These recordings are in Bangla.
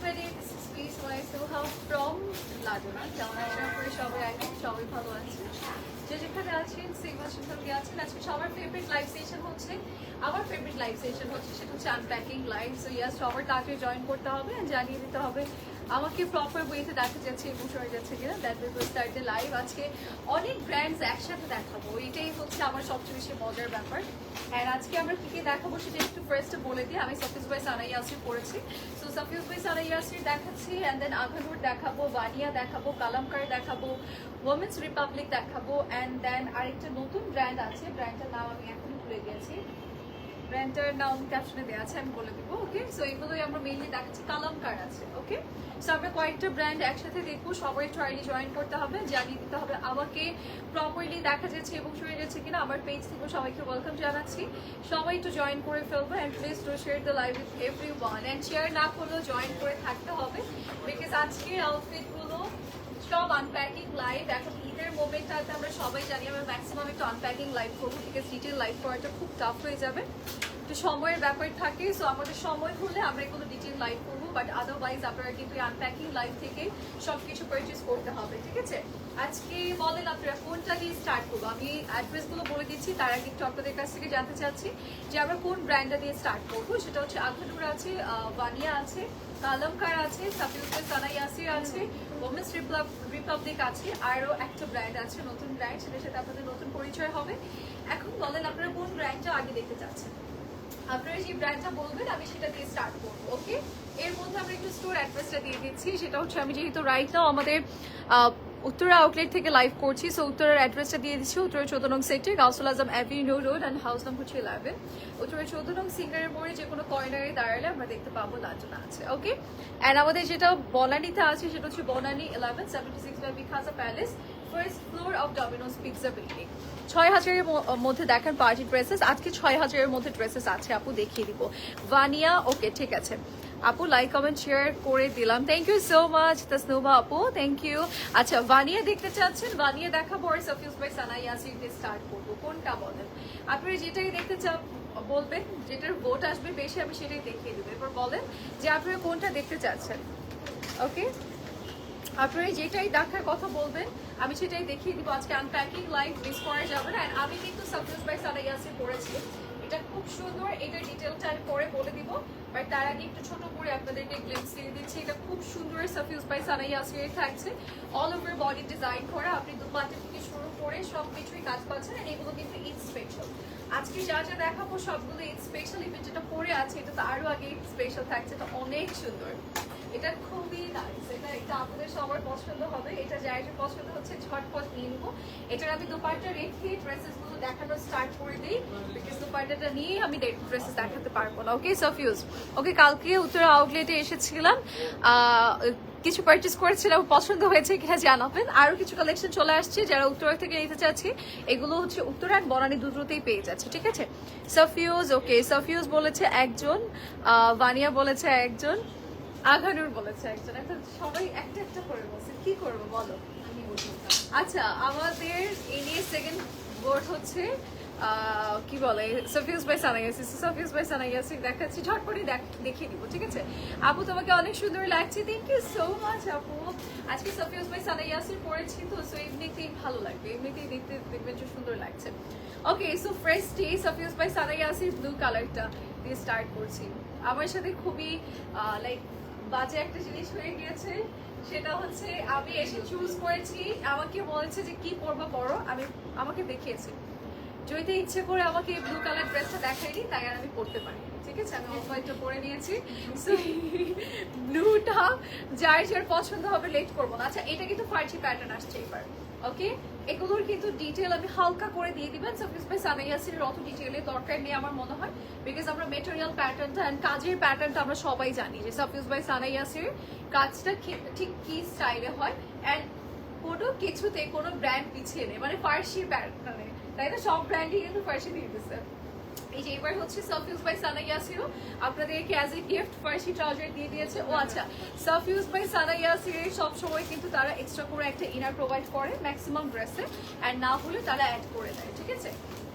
everybody, this is Peace Soha from Laduna. কেমন আছেন আপনারা সবাই? সবাই ভালো আছেন। যে যেখানে আছেন সেখানে সুন্দরকে আছেন। আজকে সবার ফেভারিট লাইভ সেশন হচ্ছে, আমার ফেভারিট লাইভ সেশন হচ্ছে, সেটা হচ্ছে আনপ্যাকিং লাইভ। সো ইয়াস, সবার তাড়াতাড়ি জয়েন করতে হবে, জানিয়ে দিতে হবে আমাকে প্রপার ওয়েতে দেখা যাচ্ছে এবং শোনা যাচ্ছে কিনা। That will start the live. আজকে অনেক ব্র্যান্ডস একসাথে দেখাবো, এটাই হচ্ছে আমার সবচেয়ে বেশি মজার ব্যাপার। অ্যান্ড আজকে আমরা কী কী দেখাবো সেটা একটু ফার্স্টে বলে দিই। আমি সাফিউজ বাই সানা ইয়াসির পড়েছি, সো সাফিউজ বাই সানা ইয়াসির দেখাচ্ছি, অ্যান্ড দেন আঘানুর দেখাবো, বানিয়া দেখাবো, কালামকার দেখাবো, ওমেন্স রিপাবলিক দেখাবো, অ্যান্ড দেন আরেকটা নতুন ব্র্যান্ড আছে, ব্র্যান্ডটার নাম আমি এখনই ভুলে গিয়েছি, ব্র্যান্ডটার নাম ক্যাপশনে দেওয়া আছে, আমি বলে দিব। ওকে, সো এগুলোই আমরা মেইনলি দেখাচ্ছি, কালামকার আছে। ওকে, সো আমরা কয়েকটা ব্র্যান্ড একসাথে দেখবো, সবাই ট্রায়ালি জয়েন করতে হবে, জানিয়ে দিতে হবে আমাকে প্রপারলি দেখা যাচ্ছে এবং শুনে যাচ্ছে কিনা। আমার পেজ থেকে সবাইকে ওয়েলকাম জানাচ্ছি, সবাই একটু জয়েন করে ফেলবো, and please to share the live with everyone, and share না করলেও জয়েন করে থাকতে হবে, বিকজ আজকের আউটফিটগুলো সব আনপ্যাকিং লাইভ। এখন ঈদের মোমেন্টটাতে আমরা সবাই জানি আমরা ম্যাক্সিমাম একটু আনপ্যাকিং লাইভ করবো, বিকজ ডিটেল লাইভ করাটা খুব টাফ হয়ে যাবে, একটু সময়ের ব্যাপার থাকে। সো আমাদের সময় হলে আমরা এগুলো ডিটেল লাইভ করবো, বাট আদারওয়াইজ আপনারা কিন্তু আনপ্যাকিং লাইভ থেকে সব কিছু পারচেস করতে হবে, ঠিক আছে? আজকে বলেন আপনারা কোনটা দিয়ে স্টার্ট করবো, আমি অ্যাড্রেসগুলো বলে দিচ্ছি, তার আগে একটু আপনাদের কাছ থেকে জানতে চাচ্ছি যে আমরা কোন ব্র্যান্ডটা দিয়ে স্টার্ট করবো। সেটা হচ্ছে আঘানুর আছে, বানিয়া আছে, কালামকার আছে, সাফিউজ বাই সানা ইয়াসির আছে, ওমেন্স রিপাবলিক আছে, আরও একটা ব্র্যান্ড আছে নতুন ব্র্যান্ড, সেটার সাথে আপনাদের নতুন পরিচয় হবে। এখন বলেন আপনারা কোন ব্র্যান্ডটা আগে দেখতে চাচ্ছেন, আপনারা যে ব্র্যান্ডটা বলবেন আমি সেটা দিয়ে স্টার্ট করবো। ওকে, এর মধ্যে আমরা একটু স্টোর অ্যাড্রেসটা দিয়ে দিচ্ছি, সেটা হচ্ছে আমি যেহেতু রাইট নাও আমাদের উত্তরা আউটলেট থেকে লাইভ করছি, সো উত্তরার অ্যাড্রেসটা দিয়ে দিচ্ছি। উত্তরা 14 নং sector, Gausul Azam avenue road, and house number 11। Uttara 14 নং সিঙ্গারের মোড়ে যে কোনো কর্নারে দাঁড়ালে আমরা দেখতে পাবো লাজনা আছে। ওকে, অ্যান্ড আমাদের যেটা বনানীতে আছে সেটা হচ্ছে বনানী 1176 বাই বিখাসা palace, first floor of Domino's pizza building. 6000-এর মধ্যে দেখেন পার্টি ড্রেসেস, আজকে 6000-এর মধ্যে ড্রেসেস আছে আপু, দেখিয়ে দিব। ভানিয়া, ওকে ঠিক আছে আপু, লাইক কমেন্ট শেয়ার করে দিলাম, thank you so much Tasnuva আপু, থ্যাংক ইউ। আচ্ছা, ভানিয়া দেখতে চাচ্ছেন, ভানিয়া দেখাবো আর সাফিউজ বাই সানা ইয়াসির দিয়ে স্টার্ট করবো, কোনটা বলেন আপনারা? যেটাই দেখতে চান বলবেন, যেটার ভোট আসবে বেশি আমি সেটাই দেখিয়ে দেবো। এবার বলেন যে আপনারা কোনটা দেখতে চাচ্ছেন। ওকে, আপনারা যেটাই দেখার কথা বলবেন আমি সেটাই দেখিয়ে দিব। আজকে আনপ্যাকিং লাইভ মিস করা যাবে না। আমি কিন্তু সাফিউজ বাই সানা ইয়াসির পড়েছি, এটা খুব সুন্দর, এটা ডিটেলটা আমি পরে বলে দিব, বাট তার আগে একটু ছোট করে আপনাদেরকে গ্লিম্পস দিয়ে দিচ্ছি। এটা খুব সুন্দর সাফিউজ বাই সানা ইয়াসির থাকছে, অল ওভার বডি ডিজাইন করা, আপনি দুপাটে থেকে শুরু করে সব কিছুই কাজ পাচ্ছেন। আর এগুলো কিন্তু ঈদ স্পেশাল, আজকে যা যা দেখাবো সবগুলো ঈদ স্পেশাল। ইভেন যেটা পরে আছে এটা তো আরো আগে ঈদ স্পেশাল থাকছে, এটা অনেক সুন্দর, এটা খুবই নাইস, এটা আপনাদের সবার পছন্দ হবে। এটা যাই যে পছন্দ হচ্ছে ঝটপট নিয়ে নেবো। এটার আমি দুপাট্টা রেখে ড্রেসেসগুলো দেখানো স্টার্ট করে দিই, বিকজ দুপাট্টাটা নিয়ে আমি ড্রেসেস দেখাতে পারবো না। ওকে সাফিউজ, ওকে কালকে উত্তরা আউটলেটে এসেছিলাম, কিছু পারচেস করেছিলাম, পছন্দ হয়েছে কিনা জানাবেন। আরও কিছু কালেকশন চলে আসছে, যারা উত্তরা থেকে নিতে চাচ্ছি এগুলো হচ্ছে উত্তরা অ্যান্ড বনানী দুটোতেই পেয়ে যাচ্ছে, ঠিক আছে? সাফিউজ, ওকে সাফিউজ বলেছে একজন, বানিয়া বলেছে একজন, আঘানুর বলেছে একজন, এখন সবাই একটা একটা করে বলছে, কি করবো বলো? আচ্ছা, আমাদের এই নিয়ে সেকেন্ড বোর্ড হচ্ছে কি বলে সাফিউজ বাই সানা ইয়াসির। সাফিউজ বাই সানা ইয়াসির দেখাচ্ছি, ঝটপটই দেখিয়ে দিব, ঠিক আছে? আপু তোমাকে অনেক সুন্দর লাগছে, থ্যাংক ইউ সো মাচ আপু। আজকে সাফিউজ বাই সানা ইয়াসির পড়েছি তো, সো এমনিতেই ভালো লাগবে, এমনিতেই দেখতে দেখবেন যে সুন্দর লাগছে। ওকে, সো ফার্স্টে সাফিউজ বাই সানা ইয়াসির ব্লু কালারটা দিয়ে স্টার্ট করছি। আমার সাথে খুবই লাইক বাজে একটা জিনিস হয়ে গিয়েছে, সেটা হচ্ছে আমি এসে চুজ করেছি, আমাকে বলেছে যে কি পরবো পরো, আমাকে দেখিয়েছে, যদি ইচ্ছে করে আমাকে ব্লু কালার ড্রেসটা দেখাইনি তাই আর আমি পরতে পারি, ঠিক আছে? আমি অফ হোয়াইটটা পরে নিয়েছি, ব্লুটা যার যার পছন্দ হবে লেট করবো না। আচ্ছা, এটা কিন্তু ফার্সি প্যাটার্ন আসছে এবার। ওকে, এগুলোর কিন্তু ডিটেল আমি হালকা করে দিয়ে দিবেন। সাফিউজ বাই সানা ইয়াসিরের অত ডিটেলের দরকার নেই আমার মনে হয়, বিকজ আমরা মেটেরিয়াল প্যাটার্নটা অ্যান্ড কাজের প্যাটার্নটা আমরা সবাই জানি যে সাফিউজ বাই সানা ইয়াসিরের কাজটা ঠিক কি স্টাইলে হয়, অ্যান্ড কোনো কিছুতে কোনো ব্র্যান্ড পিছিয়ে নেই, মানে ফার্সি প্যাটার্নে, তাই না? সব ব্র্যান্ডই কিন্তু ফার্সি দিয়ে দিচ্ছে। এই যে এবার হচ্ছে সাফিউজ বাই সানা ইয়াসির আপনাদেরকে as a gift Farsi trouser দিয়ে দিয়েছে। ও আচ্ছা, সাফিউজ বাই সানা ইয়াসির সব সময় কিন্তু তারা এক্সট্রা করে একটা ইনার প্রোভাইড করে ম্যাক্সিমাম ড্রেসে, অ্যান্ড না হলে তারা অ্যাড করে দেয়, ঠিক আছে?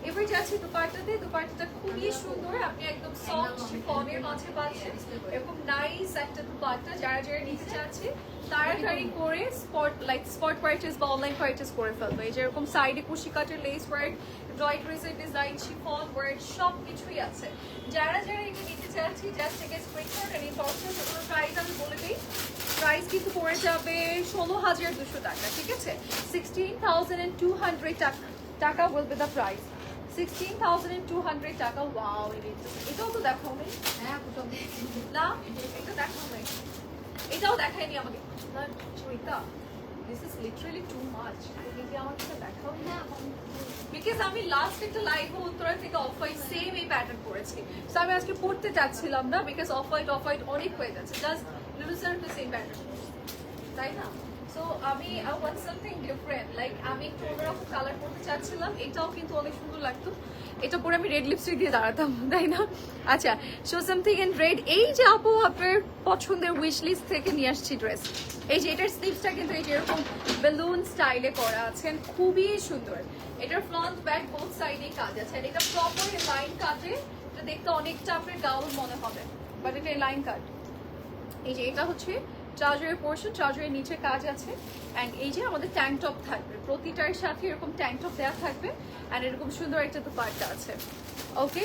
এবার যাচ্ছি দুপাট্টাতে। দুপাট্টাটা খুবই সুন্দর, আপনি একদম সফট শিফনের মাঝে পাচ্ছেন এরকম নাইস একটা দুপাট্টা। যারা যারা নিতে চাচ্ছে তাড়াতাড়ি করে স্পট পারচেজ বা অনলাইন পারচেজ করে ফেলবো। এই যে এরকম সাইডে কুশি কাটের less work, embroidery design, chiffon work সব কিছুই আছে। যারা যারা এটা নিতে চাচ্ছি জাস্ট থেকে স্ক্রিনশট আর ইনবক্সে কোনো প্রাইস আমি বলে দিই। প্রাইস কিন্তু পড়ে যাবে 16,200 টাকা, ঠিক আছে? 16,200 টাকা will be the price. 16,200 টাকা। ওয়াও, এটাও তো দেখো আমি। হ্যাঁ না এটা দেখো আমি, এটাও দেখায়নি আমাকে। Chaita, this is literally too much. তুমি আমাকে এটা দেখাও না, বিকজ আমি লাস্ট একটা লাইভে উত্তরা থেকে অফ হোয়াইট সেম এই প্যাটার্ন করেছি। সো আমি আজকে পড়তে চাচ্ছিলাম না, বিকজ অফ হোয়াইট অনেক হয়ে যাচ্ছে। জাস্ট লুলুসের টু সেম প্যাটার্ন, তাই না? সো আমি I want something different, like আমি একটু অন্যরকম কালার করতে চাচ্ছিলাম। এটাও কিন্তু অনেক সুন্দর লাগতো, এটা পরে আমি রেড লিপস্টিক দিয়ে দাঁড়াতাম, তাই না? আচ্ছা, শো সামথিং ইন রেড। এই যে আপু আপনার পছন্দের উইশ লিস্ট থেকে নিয়ে আসছি ড্রেস। এই যে এটার স্লিভসটা কিন্তু এই যে এরকম বেলুন স্টাইলে করা আছে, খুবই সুন্দর। এটার ফ্রন্ট ব্যাক বোথ সাইডে কাজ আছে, আর এটা প্রপার লাইন কাটে। এটা দেখতে অনেকটা আপনার গাউন মনে হবে, বাট এটা লাইন কাট। এই যে এটা হচ্ছে ট্রাউজারের পোর্শন, ট্রাউজারের নিচে কাজ আছে। অ্যান্ড এই যে আমাদের ট্যাঙ্ক টপ থাকবে, প্রতিটার সাথে এরকম ট্যাঙ্ক টপ দেওয়া থাকবে। অ্যান্ড এরকম সুন্দর একটা দুপাট্টা আছে। ওকে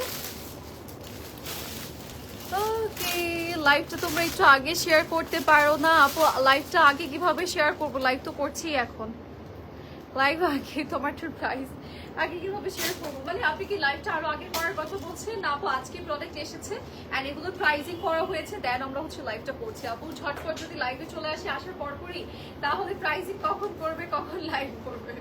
ওকে, লাইভটা তোমরা একটু আগে শেয়ার করতে পারো না আপু? লাইভটা আগে কিভাবে শেয়ার করবো? লাইভ তো করছি এখন। লাইভ আগে টমেটোর প্রাইস আগে কিভাবে শেয়ার করবো? মানে আপনি কি লাইভটা আরো আগে করার কথা বলছেন? না আপু, আজকে প্রোডাক্ট এসেছে এন্ড এগুলো প্রাইসিং করা হয়েছে, দেন আমরা হচ্ছে লাইভটা করছি। আপু ঝটপট যদি লাইভে চলে আসে, আসার পর করি, তাহলে প্রাইসিং কখন করবে, কখন লাইভ করবে?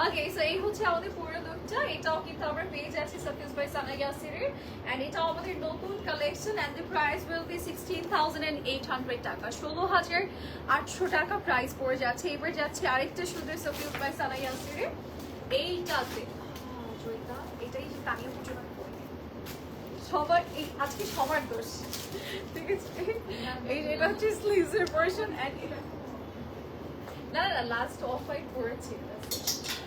ওকে, সো এই হচ্ছে আমাদের পুরো লুকটা। এটাও কিন্তু আমরা পেয়ে যাচ্ছি সাফিউজ বাই সানা ইয়াসিরের, এন্ড এটাও আমাদের নতুন collection. And the price will be 16,800 taka, 16,800 টাকা প্রাইস পড়ে যাচ্ছে। এবার যাচ্ছে আরেকটা সুন্দর সাফিউজ বাই সানা ইয়াসিরের। এইটাতে এটাই যে তানিয়া পূজনা করে সবার, এই আজকে সবার দোষ, ঠিক আছে? এই এটা হচ্ছে স্লিভসের পোরশন। এন্ড না না, লাস্ট অফ হোয়াইট পরেছি,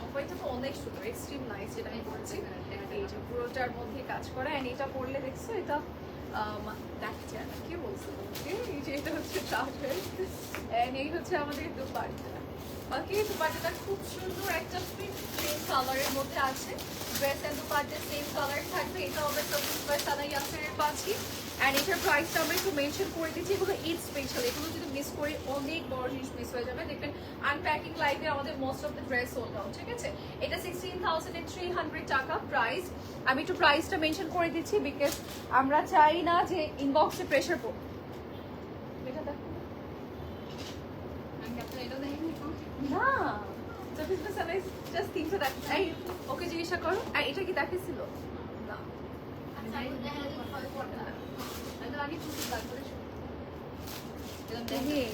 অফ হোয়াইটটা তো অনেক সুন্দর, এক্সট্রিম নাইস। যেটা আমি পরেছি এই যে পুরোটার মধ্যে কাজ করা। এন্ড এটা পরলে দেখছো এটা দেখছে না, কি বলছো? এই যে এটা হচ্ছে ট্রাউজার, এন্ড এই হচ্ছে আমাদের দুপাট্টা। ওকে, দুপাট্টাটা খুব সুন্দর একটা সেম কালারের মধ্যে আছে। Dress and dupatta same colour থাকবে। এটা আমরা সাফিউজ বাই সানা ইয়াসিরের পাচ্ছি। এন্ড এটার প্রাইসটা আমরা একটু মেনশন করে দিচ্ছি। এগুলো ঈদ স্পেশাল, এগুলো যদি মিস করি অনেক বড় জিনিস মিস হয়ে যাবে। দেখবেন আনপ্যাকিং লাইভে আমাদের most of the dress sold out, ঠিক আছে? এটা 16,300 টাকা প্রাইস। আমি একটু প্রাইসটা মেনশন করে দিচ্ছি, বিকজ আমরা চাই না যে ইনবক্সে প্রেশার পড়ুক। এটা দেখো না, সাফিউজ বাই সানা জাস্ট 300 টাকা। এই ওকে জিজ্ঞাসা করো, এটা কি দেখেছিল? না,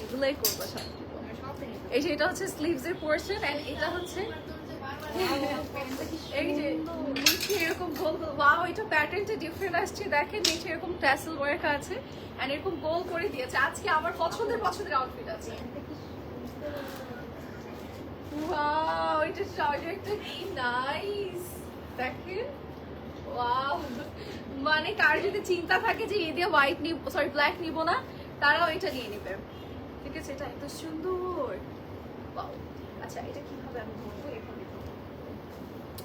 এগুলাই করবো সব। এই যে এটা হচ্ছে স্লিভস এর পোর্শন, এন্ড এটা হচ্ছে এই যে নিচে এরকম গোল গোল। ওয়াও, এটা প্যাটার্নটা ডিফারেন্ট আসছে, দেখেন নিচে এরকম ট্যাসেল ওয়ার্ক আছে এন্ড এরকম গোল করে দিয়েছে। আজকে আমার পছন্দের আউটফিট আছে। ওয়াও, এটা ট্রাউজারটা কি নাইস, দেখেন। ওয়াও, মানে কার যদি চিন্তা থাকে যে এই দিয়ে হোয়াইট নিব, সরি ব্ল্যাক নিব না, তারাও এটা নিয়ে নেবে, ঠিক আছে? এটা এত সুন্দর। ওয়াও, আচ্ছা এটা কিভাবে আমি বলবো? এভাবে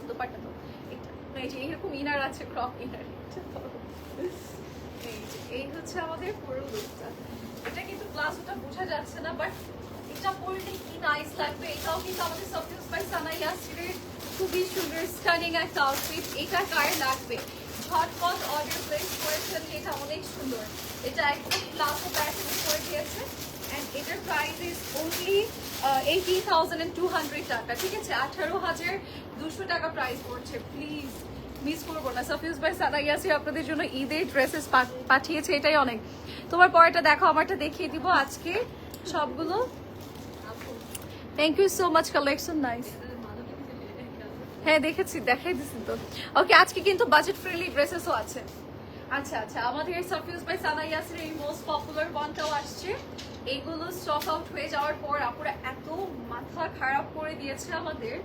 দোপাট্টা তো এটা, এই যে এরকম ইনার আছে, ক্রপ ইনার। এই হচ্ছে আমাদের পুরো লুকটা। এটা কিন্তু ক্লাস ওটা বোঝা যাচ্ছে না, বাট এটা পরলে কি নাইস লাগবে। এটাও কিন্তু আমাদের সাফিউজ বাই সানা ইয়াসিরের খুবই সুন্দর স্টানিং একটা আউটফিট। এটা কার লাগবে ঝটপট অর্ডার প্লেস করে ফেললে, এটা অনেক সুন্দর। এটা একদম ক্লাসও প্যাটার্ন করে দিয়েছে। এন্ড এটার প্রাইস ইজ অনলি 18,200 টাকা, ঠিক আছে? 18,200 টাকা প্রাইস পড়ছে। প্লিজ মিস করবো না। সাফিউজ বাই সানা ইয়াসির আপনাদের জন্য ঈদের ড্রেসেস পাঠিয়েছে, এটাই অনেক। তোমার পরেটা দেখো, আমারটা দেখিয়ে দিব আজকে সবগুলো। Thank you so much, collection nice. হ্যাঁ দেখেছি, দেখাই দিচ্ছি তো। ওকে, আজকে কিন্তু বাজেট ফ্রেন্ডলি ড্রেসেসও আছে। আচ্ছা আচ্ছা, আমাদের সাফিউজ বাই সানা ইয়াসির এই মোস্ট পপুলার ওয়ানটাও আসছে। এইগুলো স্টক আউট হয়ে যাওয়ার পর আপুরা এত মাথা খারাপ করে দিয়েছে আমাদের।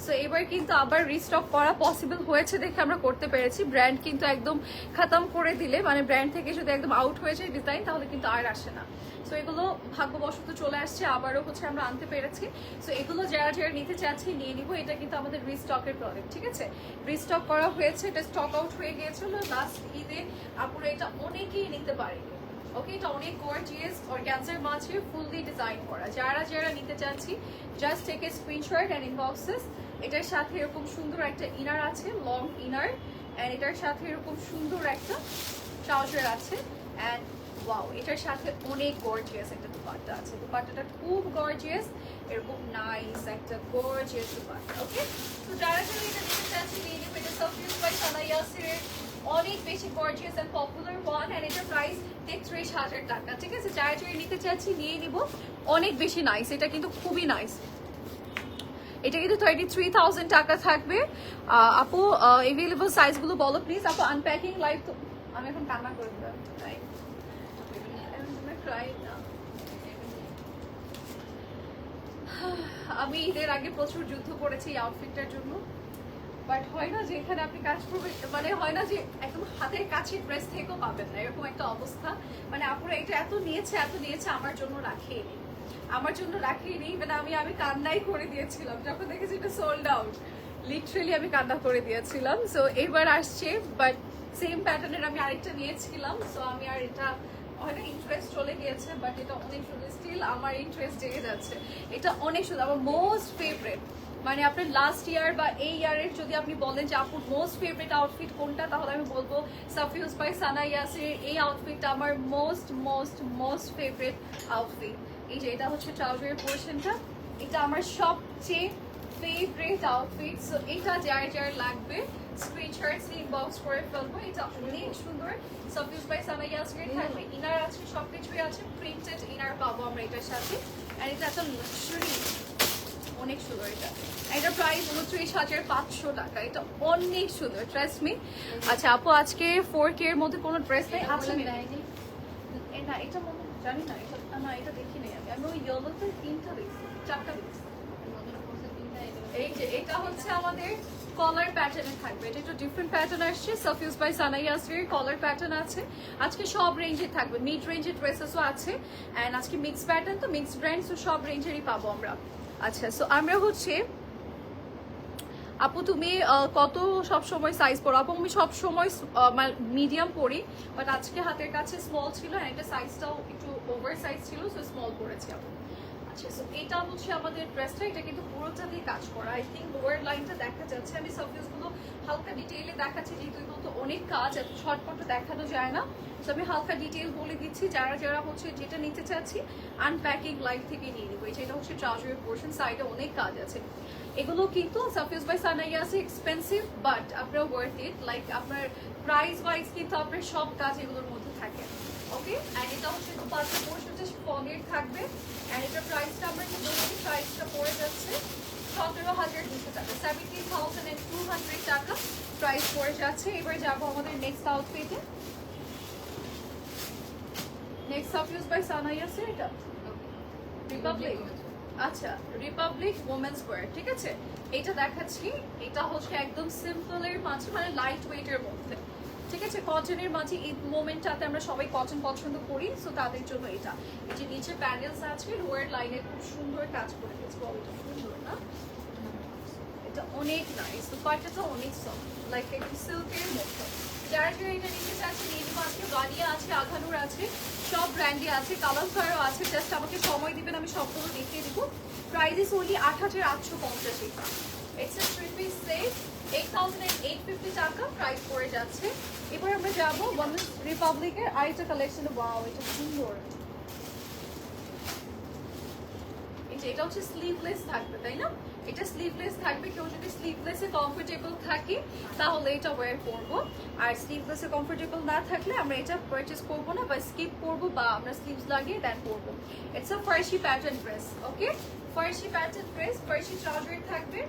সো এবার কিন্তু আবার রিস্টক করা পসিবল হয়েছে দেখে আমরা করতে পেরেছি। ব্র্যান্ড কিন্তু একদম খতম করে দিলে, মানে ব্র্যান্ড থেকে যদি একদম আউট হয়ে যায় ডিজাইন, তাহলে কিন্তু আর আসে না। সো এগুলো ভাগ্যবশত চলে আসছে, আবারও হচ্ছে আমরা আনতে পেরেছি। সো এগুলো যারা যারা নিতে চাচ্ছি নিয়ে নিব। এটা কিন্তু আমাদের রিস্টকের প্রোডাক্ট, ঠিক আছে? রিস্টক করা হয়েছে, এটা স্টক আউট হয়ে গিয়েছিল লাস্ট ঈদে। আপুরা এটা অনেকেই নিতে পারেনি। ওকে, এটা অনেক গর্জিয়াস অর্গানজার মাঝে ফুললি ডিজাইন করা। যারা যারা নিতে চাচ্ছি just take a screenshot and inbox us. এটার সাথে এরকম সুন্দর একটা ইনার আছে, লং ইনার, এন্ড এটার সাথে এরকম সুন্দর একটা ট্রাউজার আছে। এন্ড ওয়াও, এটার সাথে অনেক গর্জিয়াস একটা দুপাট্টা আছে। দুপাট্টাটা খুব গর্জিয়াস, এরকম নাইস একটা গর্জিয়াস দুপাট্টা। ওকে, তো যারা যারা এটা নিতে চাচ্ছি নিয়ে নেবে। এটা সাফিউজ বাই সানা ইয়াসিরের অনেক বেশি gorgeous and popular one, and এটার প্রাইস 33,000 টাকা, ঠিক আছে? যারা যারা নিতে চাচ্ছি নিয়ে নিব। অনেক বেশি নাইস, এটা কিন্তু খুবই নাইস। এটা কিন্তু 33,000 টাকা থাকবে। আপু এভেলেবল সাইজগুলো বলো প্লিজ। আপু আনপ্যাকিং লাইভ তো আমি এখন কান্না করে দিলাম, তাই আমি ঈদের আগে প্রচুর যুদ্ধ করেছি এই আউটফিটটার জন্য। বাট হয় না যে এখানে আপনি কাজ করবেন, মানে হয় না যে একদম হাতের কাছে ড্রেস থেকেও পাবেন না, এরকম একটা অবস্থা। মানে আপুরা এটা এত নিয়েছে আমার জন্য রাখেনি, আমার জন্য রাখেনি। মানে আমি কান্নাই করে দিয়েছিলাম যখন দেখেছি এটা সোল্ড আউট। লিটারেলি আমি কান্না করে দিয়েছিলাম। সো এবার আসছে, বাট সেম প্যাটার্নের আমি আরেকটা নিয়েছিলাম। সো আমি আর এটা হয়তো ইন্টারেস্ট চলে গিয়েছে, বাট এটা অনেক সুন্দর, স্টিল আমার ইন্টারেস্ট জেগে যাচ্ছে। এটা অনেক সুন্দর, আমার মোস্ট ফেভারিট। মানে আপনার লাস্ট ইয়ার বা এই ইয়ারের যদি আপনি বলেন যে আপুর মোস্ট ফেভারিট আউটফিট কোনটা, তাহলে আমি বলবো সাফিউজ বাই সানা ইয়াসির এই আউটফিটটা আমার most most most favourite outfit. এই যে এটা হচ্ছে ট্রাউজারের পোর্শনটা, এটা আমার সবচেয়ে ফেভারিট আউটফিট। সো এটা যার যার লাগবে স্ক্রিনশট ইনবক্স করে ফেলবো। এটা অনেক সুন্দর, সাফিউজ বাই সানা ইয়াসির থাকবে, ইনার আছে, সবকিছুই আছে, প্রিন্টেড ইনার পাবো আমরা এটার সাথে। আর এটা একটা লাক্সারি, অনেক সুন্দর। এটার প্রাইস 29,500 টাকা। এটা অনেক সুন্দর, ট্রাস্ট মি। আচ্ছা আপু, আজকে 4K এর মধ্যে কোনো ড্রেস নেই? আছে না, এটা মনে জানি না, এটা না, এটা দেখি নাই আমি ওই ইয়েলোতে 3টা দেখছি, 4টা দেখছি। এই যে এটা হচ্ছে আমাদের কলার প্যাটার্নে থাকবে। এটা একটু ডিফারেন্ট প্যাটার্ন আসছে, সাফিউজ by Sana Yasir collar pattern আছে। আজকে সব রেঞ্জে থাকবে, মিড রেঞ্জের ড্রেসেসও আছে, এন্ড আজকে মিক্স প্যাটার্ন, তো মিক্স ব্র্যান্ড, তো সব রেঞ্জেরই পাবো আমরা। আচ্ছা, সো আমরা হচ্ছে আপু তুমি কত সব সময় সাইজ পরো? আপু আমি সব সময় মিডিয়াম পরি, বাট আজকে হাতের কাছে স্মল ছিল, আর একটা সাইজটাও একটু ওভার সাইজ ছিল, সো স্মল পরেছি আপু। আচ্ছা, সো এটা হচ্ছে আমাদের ড্রেসটা, এটা কিন্তু পুরোটাতেই কাজ করা। আই থিঙ্ক লোয়ার লাইনটা দেখা যাচ্ছে। আমি সাবজেক্টগুলো হালকা ডিটেইলে দেখাচ্ছি, যেহেতু এগুলো তো অনেক কাজ, এত শর্টকাট দেখানো যায় না। তো আমি হালকা ডিটেইল বলে দিচ্ছি। যারা যারা হচ্ছে যেটা নিতে চাচ্ছি আনপ্যাকিং লাইভ থেকে নিয়ে নিবো। এটা হচ্ছে ট্রাউজারের পোর্শন, সাইডে অনেক কাজ আছে। এগুলো কিন্তু সাফিউজ by Sana Yasir expensive, but আপনার ওয়ার্থ ইট। লাইক আপনার প্রাইস ওয়াইজ কিন্তু আপনার সব কাজ এগুলোর মধ্যে থাকে। ওকে, এন্ড এটা হচ্ছে দুপাট্টা পোর্শনটা ফগের থাকবে, এন্ড এটার প্রাইসটা আমরা কিন্তু প্রাইসটা পড়ে যাচ্ছে 17,200 টাকা, 17,200 টাকা প্রাইস পড়ে যাচ্ছে। এবার যাবো আমাদের next আউটফিটে। Next সাফিউজ by Sana Yasir, এটা রিপাবলিক। আচ্ছা, রিপাবলিক ওমেন্স ওয়্যার, ঠিক আছে? এটা দেখাচ্ছি, এটা হচ্ছে একদম সিম্পলের মাঝে, মানে লাইট ওয়েটের মধ্যে, ঠিক আছে? কটনের মাঝে এই মোমেন্টটাতে আমরা সবাই কটন পছন্দ করি, সো তাদের জন্য এটা। এই যে নিচে প্যানেলস আছে, লোয়ার লাইনে খুব সুন্দর কাজ করে দিয়েছে, বলটা সুন্দর না? এটা অনেক নাইস, দুপাট্টাটা অনেক সফট, লাইক একটু সিল্কের মতো। যারা যারা এটা নিতে চাচ্ছে নিয়ে নিবো। আজকে গাড়িয়া আছে, আঘানুর আছে, সব ব্র্যান্ডে আছে, কালারফারও আছে। জাস্ট আমাকে সময় দিবেন, আমি সবগুলো দেখিয়ে দিব। প্রাইস ইস ওনলি 8,850 টাকা। ইটস এ 3-piece সেট, 8,850 টাকা প্রাইস পড়ে যাচ্ছে। এবার আমরা যাবো ওমেন্স রিপাবলিকের আরেকটা কালেকশন। ওয়াও, এটা সুন্দর। এটা হচ্ছে স্লিভলেস থাকবে, তাই না? এটা স্লিভলেস থাকবে। কেউ যদি স্লিভলেসে কমফোর্টেবল থাকে তাহলে এটা ওয়্যার করবো, আর স্লিভলেসে কমফোর্টেবল না থাকলে আমরা এটা পারচেস করবো না, বা স্কিপ করবো, বা আমরা স্লিভস লাগিয়ে দেন করবো। It's a Farsi pattern dress. Okay, Farsi pattern dress, Farsi trouser থাকবে।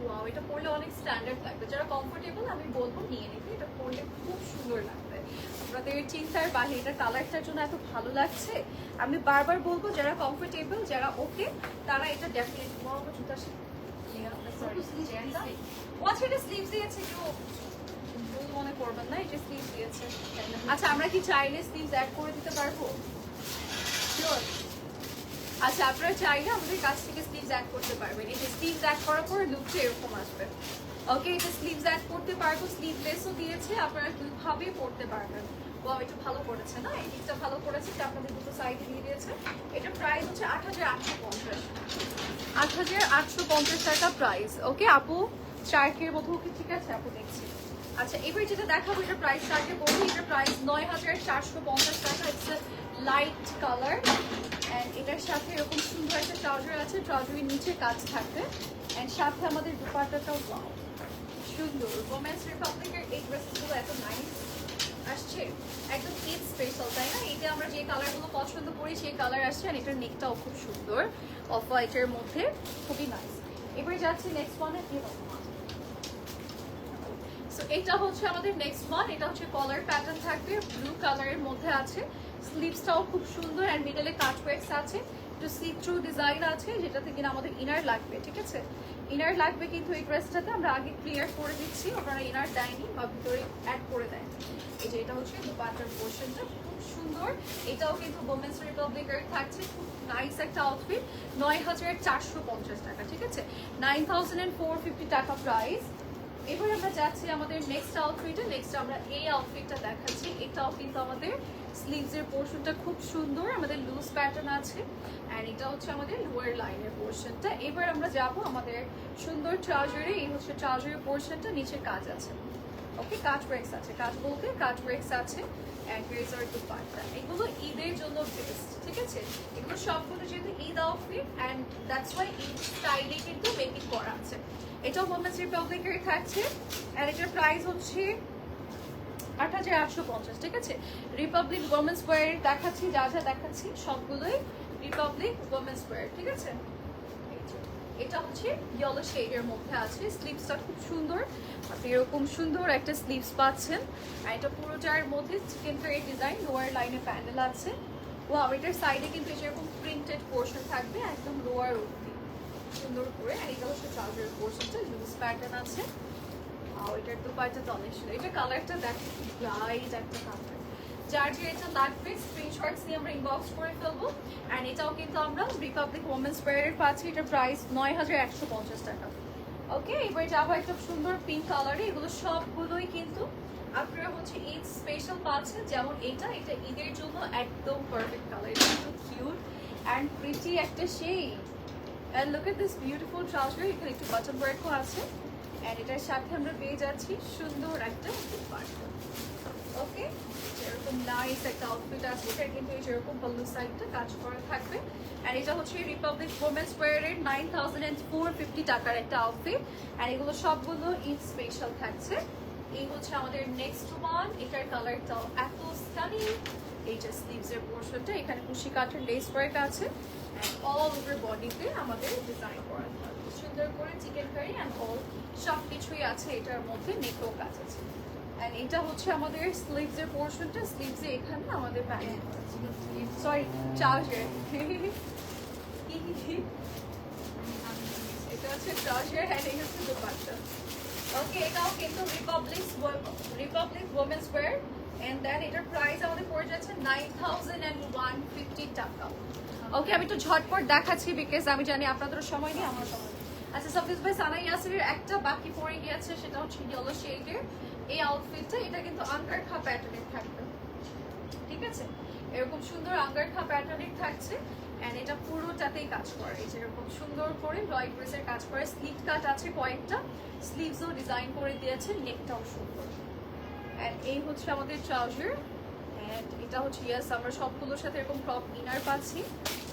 ওয়াও, এটা পরলে অনেক স্ট্যান্ডার্ড লাগবে। যারা কমফোর্টেবল আমি বলবো নিয়ে নিতে, এটা পরলে খুব সুন্দর লাগবে। আপনাদের চিন্তার বাহিরে এটা কালারটার জন্য এত ভালো লাগছে। আমি বারবার বলবো যারা কমফোর্টেবল, যারা ওকে, তারা এটা ডেফিনেটলি জুতা এটা স্লিভস দিয়েছে, কেউ ভুল মনে করবেন না, এটা স্লিভস দিয়েছে। আচ্ছা আমরা কি চাইলে স্লিভস অ্যাড করে দিতে পারবো? শিওর। আচ্ছা আপনারা চাইলে আমাদের কাছ থেকে স্লিভস অ্যাড করতে পারবেন। এই যে স্লিভস অ্যাড করার পরে লুকটা এরকম আসবে। ওকে, এটা স্লিভস অ্যাড করতে পারবো, স্লিভলেসও দিয়েছে, আপনারা দুইভাবেই পরতে পারবেন। ও একটু ভালো করেছে না, এই দিকটা ভালো করেছে যে আপনাদের দুটো সাইডে দিয়ে দিয়েছে। এটা প্রাইস হচ্ছে ৮৮৫০, ৮৮৫০ টাকা প্রাইস। ওকে আপু, চার্কের মধ্যেও কি ঠিক আছে আপু? দেখছি। আচ্ছা এবার যেটা দেখাবো, এটা প্রাইস চার্টে বলবো, এটা প্রাইস ৯৪৫০ টাকা। ইটস লাইট কালার অ্যান্ড এটার সাথে এরকম সুন্দর একটা ট্রাউজার আছে, ট্রাউজারের নিচে কাজ থাকবে অ্যান্ড সাথে আমাদের দুপাট্টাটাও ওয়াও সুন্দর। ওমেন্স রিপাবলিকের এই ড্রেসগুলো এত নাইস আসছে, একদম ঈদ স্পেশাল, তাই না? এটা আমরা যে কালারগুলো পছন্দ করি সেই কালার আসছে আর এটার নেকটাও খুব সুন্দর, অফ হোয়াইটের মধ্যে, খুবই নাইস। এবারে যাচ্ছি নেক্সট ওয়ানে। সো এটা হচ্ছে আমাদের নেক্সট ওয়ান, এটা হচ্ছে কলার প্যাটার্ন থাকবে, ব্লু কালারের মধ্যে আছে, স্লিভসটাও খুব সুন্দর অ্যান্ড মিডলে কাট ওয়ার্কস আছে, একটু সি থ্রু ডিজাইন আছে, যেটাতে কিনা আমাদের ইনার লাগবে। ঠিক আছে, ইনার লাগবে, কিন্তু এই ড্রেসটাতে আমরা আগে ক্লিয়ার করে দিচ্ছি, ওনারা ইনার দেয়নি বা ভিতরে অ্যাড করে দেয়। এই যে এটা হচ্ছে দুপাট্টার পোর্শনটা, খুব সুন্দর। এটাও কিন্তু ওমেন্স রিপাবলিকের থাকছে, খুব নাইস একটা আউটফিট। ৯৪৫০ টাকা, ঠিক আছে, ৯৪৫০ টাকা প্রাইস। এবার আমরা যাচ্ছি আমাদের নেক্সট আউটফিটে। নেক্সট আমরা এই আউটফিটটা দেখাচ্ছি, এটাও কিন্তু আমাদের স্লিভসের পোর্শনটা খুব সুন্দর, আমাদের লুজ প্যাটার্ন আছে অ্যান্ড এটা হচ্ছে আমাদের লোয়ার লাইনের পোর্শনটা। এবার আমরা যাব আমাদের সুন্দর ট্রাউজারে, এই হচ্ছে ট্রাউজারের পোর্শনটা, নিচে কাজ আছে। ওকে, কাজ ওয়ার্কস আছে, কাজ বলতে কাজ ওয়ার্কস আছে অ্যান্ড রেজার দুপাট্টা। এগুলো ঈদের জন্য বেস্ট, ঠিক আছে, এগুলো সবগুলো যেহেতু Eid outfit and that's why Eid স্টাইলে কিন্তু মেকিং করা আছে। এটাও ওমেন্স রিপাবলিকের থাকছে অ্যান্ড এটার প্রাইস হচ্ছে ৮৮৫০, ঠিক আছে। রিপাবলিক ওমেন্স ওয়্যার দেখাচ্ছি, যা যা দেখাচ্ছি সবগুলোই রিপাবলিক ওমেন্স ওয়্যার, ঠিক আছে। এটা হচ্ছে ইয়েলো শেডের মধ্যে আছে, স্লিভসটা খুব সুন্দর, আপনি এরকম সুন্দর একটা স্লিভস পাচ্ছেন আর এটা পুরোটার মধ্যে চিকেন কারি ডিজাইন, লোয়ার লাইনে প্যানেল আছে। ওয়াও, এটার সাইডে কিন্তু এরকম প্রিন্টেড পোর্শন থাকবে একদম লোয়ার অবধি সুন্দর করে। আর এটা হচ্ছে ট্রাউজারের পোর্শনটা, লুজ প্যাটার্ন আছে। আর এটার দুপাট্টাটা অনেক সুন্দর, এটা কালারটা দেখো ব্রাইট একটা কালার। যার যে এটা লাগবে স্ক্রিনশটস নিয়ে আমরা ইনবক্স করে ফেলবো। অ্যান্ড এটাও কিন্তু আমরা রিপাবলিক ওমেন্স ওয়্যারের পাচ্ছি, এটার প্রাইস ৯১৫০ টাকা। ওকে, এবার যাবো একটা সুন্দর পিঙ্ক কালারে। এগুলো সবগুলোই কিন্তু আপনারা হচ্ছে ঈদ স্পেশাল পাচ্ছেন, যেমন এটা ঈদের জন্য একদম পারফেক্ট কালার, এটা কিন্তু কিউট অ্যান্ড প্রিটি একটা শেড। And look at this beautiful trouser, এখানে একটু বাটন ওয়ার্কও আছে অ্যান্ড এটার সাথে আমরা পেয়ে যাচ্ছি সুন্দর একটা দুপাট্টা। ওকে, এরকম নাইস একটা আউটফিট আছে, এটা কিন্তু এই যেরকম পাল্লু সাইডটা কাজ করা থাকবে অ্যান্ড এটা হচ্ছে রিপাবলিক ওমেন্স ওয়্যারের ৯৪৫০ টাকার একটা আউটফিট অ্যান্ড এগুলো সবগুলো ঈদ স্পেশাল থাকছে। এই হচ্ছে আমাদের নেক্সট ওয়ান, এটার কালারটাও এত স্টানিং। এই যে স্লিভসের পোর্শনটা, এখানে কুশি কাঠের লেস ওয়ার্ক আছে অ্যান্ড অল ওভার বডিতে আমাদের ডিজাইন করা থাকবে সুন্দর করে চিকেন কারি অ্যান্ড অল সব কিছুই আছে এটার মধ্যে, নেকও কাজ আছে। অ্যান্ড এটা হচ্ছে আমাদের স্লিভসের পোর্শনটা, স্লিভসে এখানে আমাদের প্যানেল সরি ট্রাউজার, এটা হচ্ছে ট্রাউজার অ্যান্ড এই হচ্ছে দুপাট্টা। ওকে, এটাও কিন্তু Republic women's wear and then এটার প্রাইস আমাদের পড়ে যাচ্ছে ৯১৫০ টাকা। ওকে, আমি একটু ঝটপট দেখাচ্ছি বিকজ আমি জানি আপনাদেরও সময় নেই, আমার সময় নেই। আচ্ছা, সাফিজ ভাই সানা ইয়াসিরের একটা বাকি পড়ে গিয়েছে, সেটা হচ্ছে ইয়েলো শেডের এই আউটফিটটা। এটা কিন্তু আঙ্গারখা প্যাটার্নের থাকবে, ঠিক আছে, এরকম সুন্দর আঙ্গারখা প্যাটার্নের থাকছে অ্যান্ড এটা পুরোটাতেই কাজ করে, এই যে এরকম সুন্দর করে ব্লয় ড্রেসের কাজ করে, স্লিভ কাট আছে কয়েকটা, স্লিভসও ডিজাইন করে দিয়েছে, নেকটাও সুন্দর। অ্যান্ড এই হচ্ছে আমাদের ট্রাউজার অ্যান্ড এটা হচ্ছে ইয়াস আমরা সবগুলোর সাথে এরকম টপ ইনার পাচ্ছি,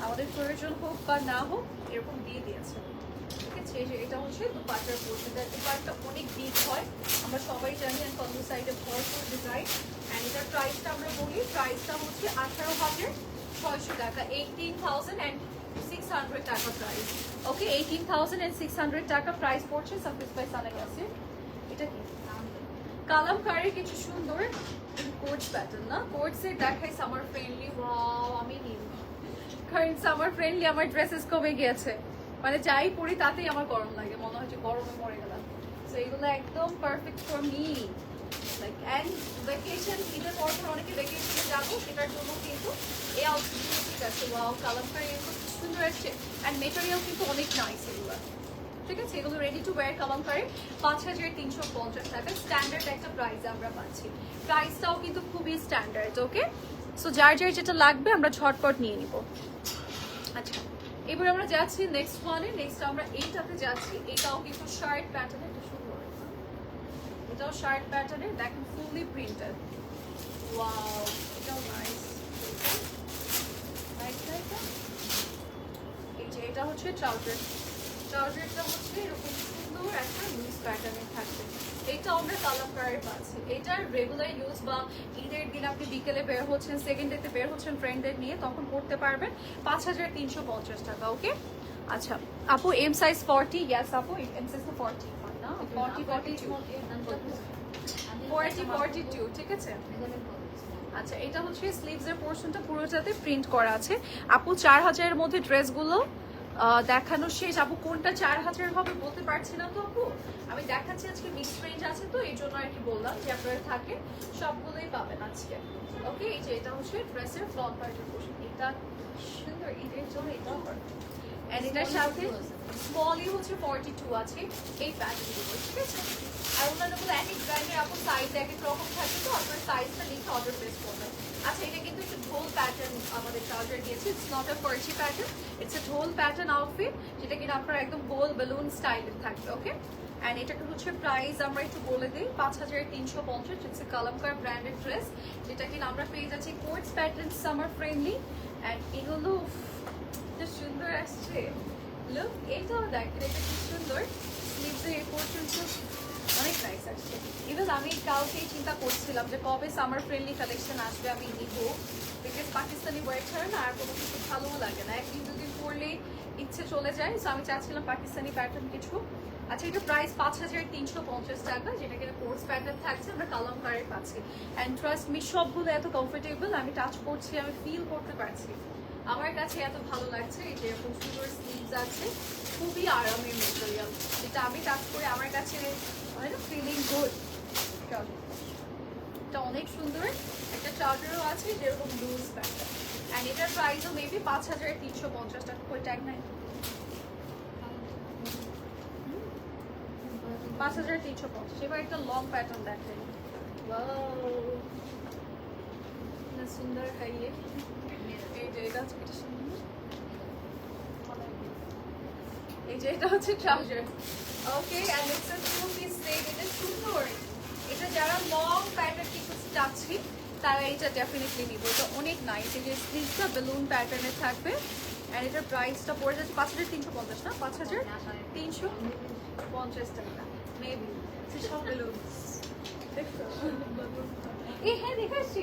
আমাদের প্রয়োজন হোক বা না হোক এরকম দিয়ে দিয়েছে, ঠিক আছে। এই যে এটা হচ্ছে দুপাট্টার পোর্শনটা, দুপাট্টা অনেক বিগ হয় আমরা সবাই জানি অ্যান্ড কম্বো সাইডে ভরপুর ডিজাইন অ্যান্ড এটার প্রাইসটা আমরা বলি, প্রাইসটা হচ্ছে ১৮,৬০০ টাকা, 18,600 টাকা প্রাইস। ওকে, 18,600 টাকা প্রাইস পড়ছে সাফিজ ভাই সানা ইয়াসির। এটা কি কালামকারীর কিছু সুন্দর কোটস প্যাটার্ন না, কোটসে দেখাই সামার ফ্রেন্ডলি। ওয়াও, আমি নিব, কারণ সামার ফ্রেন্ডলি আমার ড্রেসেস কমে গিয়েছে, মানে যাই পরি তাতেই আমার গরম লাগে, মনে হচ্ছে গরমে মরে গেলাম। সো এগুলো একদম perfect for me, like and vacation, ঈদের পর অনেকে ভ্যাকেশনে যাবো, সেটার জন্য কিন্তু এই আউটফিটগুলো ঠিক আছে। ওয়াও, কালামকারী এগুলো খুব সুন্দর আসছে, অ্যান্ড মেটেরিয়াল কিন্তু অনেক নাইস এগুলো, ঠিক আছে। এগুলো রেডি টু ওয়্যার কালামকারী 5350 টাকা স্ট্যান্ডার্ড একটা প্রাইসে আমরা পাচ্ছি। প্রাইসটাও কিন্তু খুবই স্ট্যান্ডার্ড। ওকে, সো যার যার যেটা লাগবে আমরা ঝটপট নিয়ে নিব। আচ্ছা, এবার আমরা যাচ্ছি নেক্সট ওয়ানে। নেক্সট আমরা এইটাতে যাচ্ছি, এটাও কিন্তু শার্ট প্যাটার্নের, এটা সুন্দর, এটাও শার্ট প্যাটার্নের, দেখেন ফুললি প্রিন্টেড। ওয়াও, এটাও নাইস। এই যে এটা হচ্ছে ট্রাউজার, ট্রাউজারটা হচ্ছে এরকম সুন্দর একটা লুজ প্যাটার্নের থাকবে। এটা আমরা কালামকারী পাচ্ছি, এটার রেগুলার ইউজ বা ঈদের দিন আপনি বিকেলে বের হচ্ছেন, সেকেন্ড ডেতে বের হচ্ছেন ফ্রেন্ডদের নিয়ে, তখন পড়তে পারবেন। 5350 টাকা। ওকে, আচ্ছা আপু এম সাইজ 40, ইয়েস আপু এম সাইজ 40 না, 42, ঠিক আছে। আচ্ছা, এটা হচ্ছে স্লিভস এর পোরশনটা পুরোটাতে প্রিন্ট করা আছে। আপু 4000 এর মধ্যে ড্রেসগুলো দেখানো শেষ। আপু কোনটা 4000 হবে বলতে পারছি না তো আপু, আমি দেখাচ্ছি আজকে মিক্স রেঞ্জ আছে তো এই জন্য আর কি বললাম যে আপনারা থাকে সবগুলোই পাবেন আজকে। ওকে, এই যে এটা হচ্ছে ড্রেসের ফ্রন্ট পার্টের পোরশন, এটা সুন্দর ঈদের জন্য এটাও এন্ড এটার সাথে স্মলই হচ্ছে 42 আছে এই প্যাটার্নগুলো, ঠিক আছে। আর অন্যান্যগুলো এক এক ব্র্যান্ডের আপু সাইজ এক এক রকম থাকে, তো আপনার সাইজটা লিখে অর্ডার প্লেস করবেন। আচ্ছা, এটা কিন্তু একটু ঢোল প্যাটার্ন আমাদের ট্রাউজার দিয়েছে, it's not a Farsi pattern, it's a ঢোল প্যাটার্ন আউটফিট, যেটা কিনা আপনার একদম গোল বেলুন স্টাইলের থাকবে। ওকে, অ্যান্ড এটাকে হচ্ছে প্রাইস আমরা একটু বলে দিই 5350, ইটস এ কালামকার ব্র্যান্ডেড ড্রেস, যেটা কিনা আমরা পেয়ে যাচ্ছি quotes pattern summer friendly. And এগুলো সুন্দর আসছে, লুক এটাও দেখেন, এটা খুব সুন্দর, স্লিভসের এই পোর্শনটা অনেক নাইস আসছে। ইভেন আমি কালকেই চিন্তা করছিলাম যে কবে সামার ফ্রেন্ডলি কালেকশন আসবে আমি নিব, বিকজ পাকিস্তানি ওয়ার ছাড়া না আর কোনো কিছু ভালোও লাগে না, একদিন দুদিন পরলেই ইচ্ছে চলে যায়। সো আমি চাচ্ছিলাম পাকিস্তানি প্যাটার্ন কিছু। আচ্ছা, এটা প্রাইস 5350 টাকা, যেটা কিনা কোর্স প্যাটার্ন থাকছে, আমরা কালামকারী পাচ্ছি। অ্যান্ড ট্রাস্ট মি সবগুলো এত কমফোর্টেবল, আমি টাচ করছি, আমি ফিল করতে পারছি, আমার কাছে এত ভালো লাগছে। এই যে এরকম সুন্দর স্লিভস আছে, খুবই আরামের মেটেরিয়াল, যেটা আমি টাচ করে আমার কাছে ফিলিং গুড। এটা অনেক সুন্দর একটা ট্রাউজারও আছে যেরকম লুজ প্যাটার্ন, অ্যান্ড এটার প্রাইসও মেবি 5350 টাকা করে, ট্যাগ নাই 5350। এবার একটা লং প্যাটার্ন দেখেন, সুন্দর খাইয়ে, এই যে এটা হচ্ছে এটা সুন্দর, এই যে এটা হচ্ছে trouser. Okay, and it's a two piece set, এটা সুন্দর, এটা যারা লং প্যাটার্ন কিছু চাচ্ছি তারা এটা ডেফিনেটলি নিব, এটা অনেক নাইস। এই যে স্লিভসটা বেলুন প্যাটার্নে থাকবে, এন্ড এটার প্রাইসটা পড়ে যাচ্ছে 5350 না, 5350 টাকা মেবি। সব বেলুন দেখছো, এই হ্যাঁ দেখাচ্ছি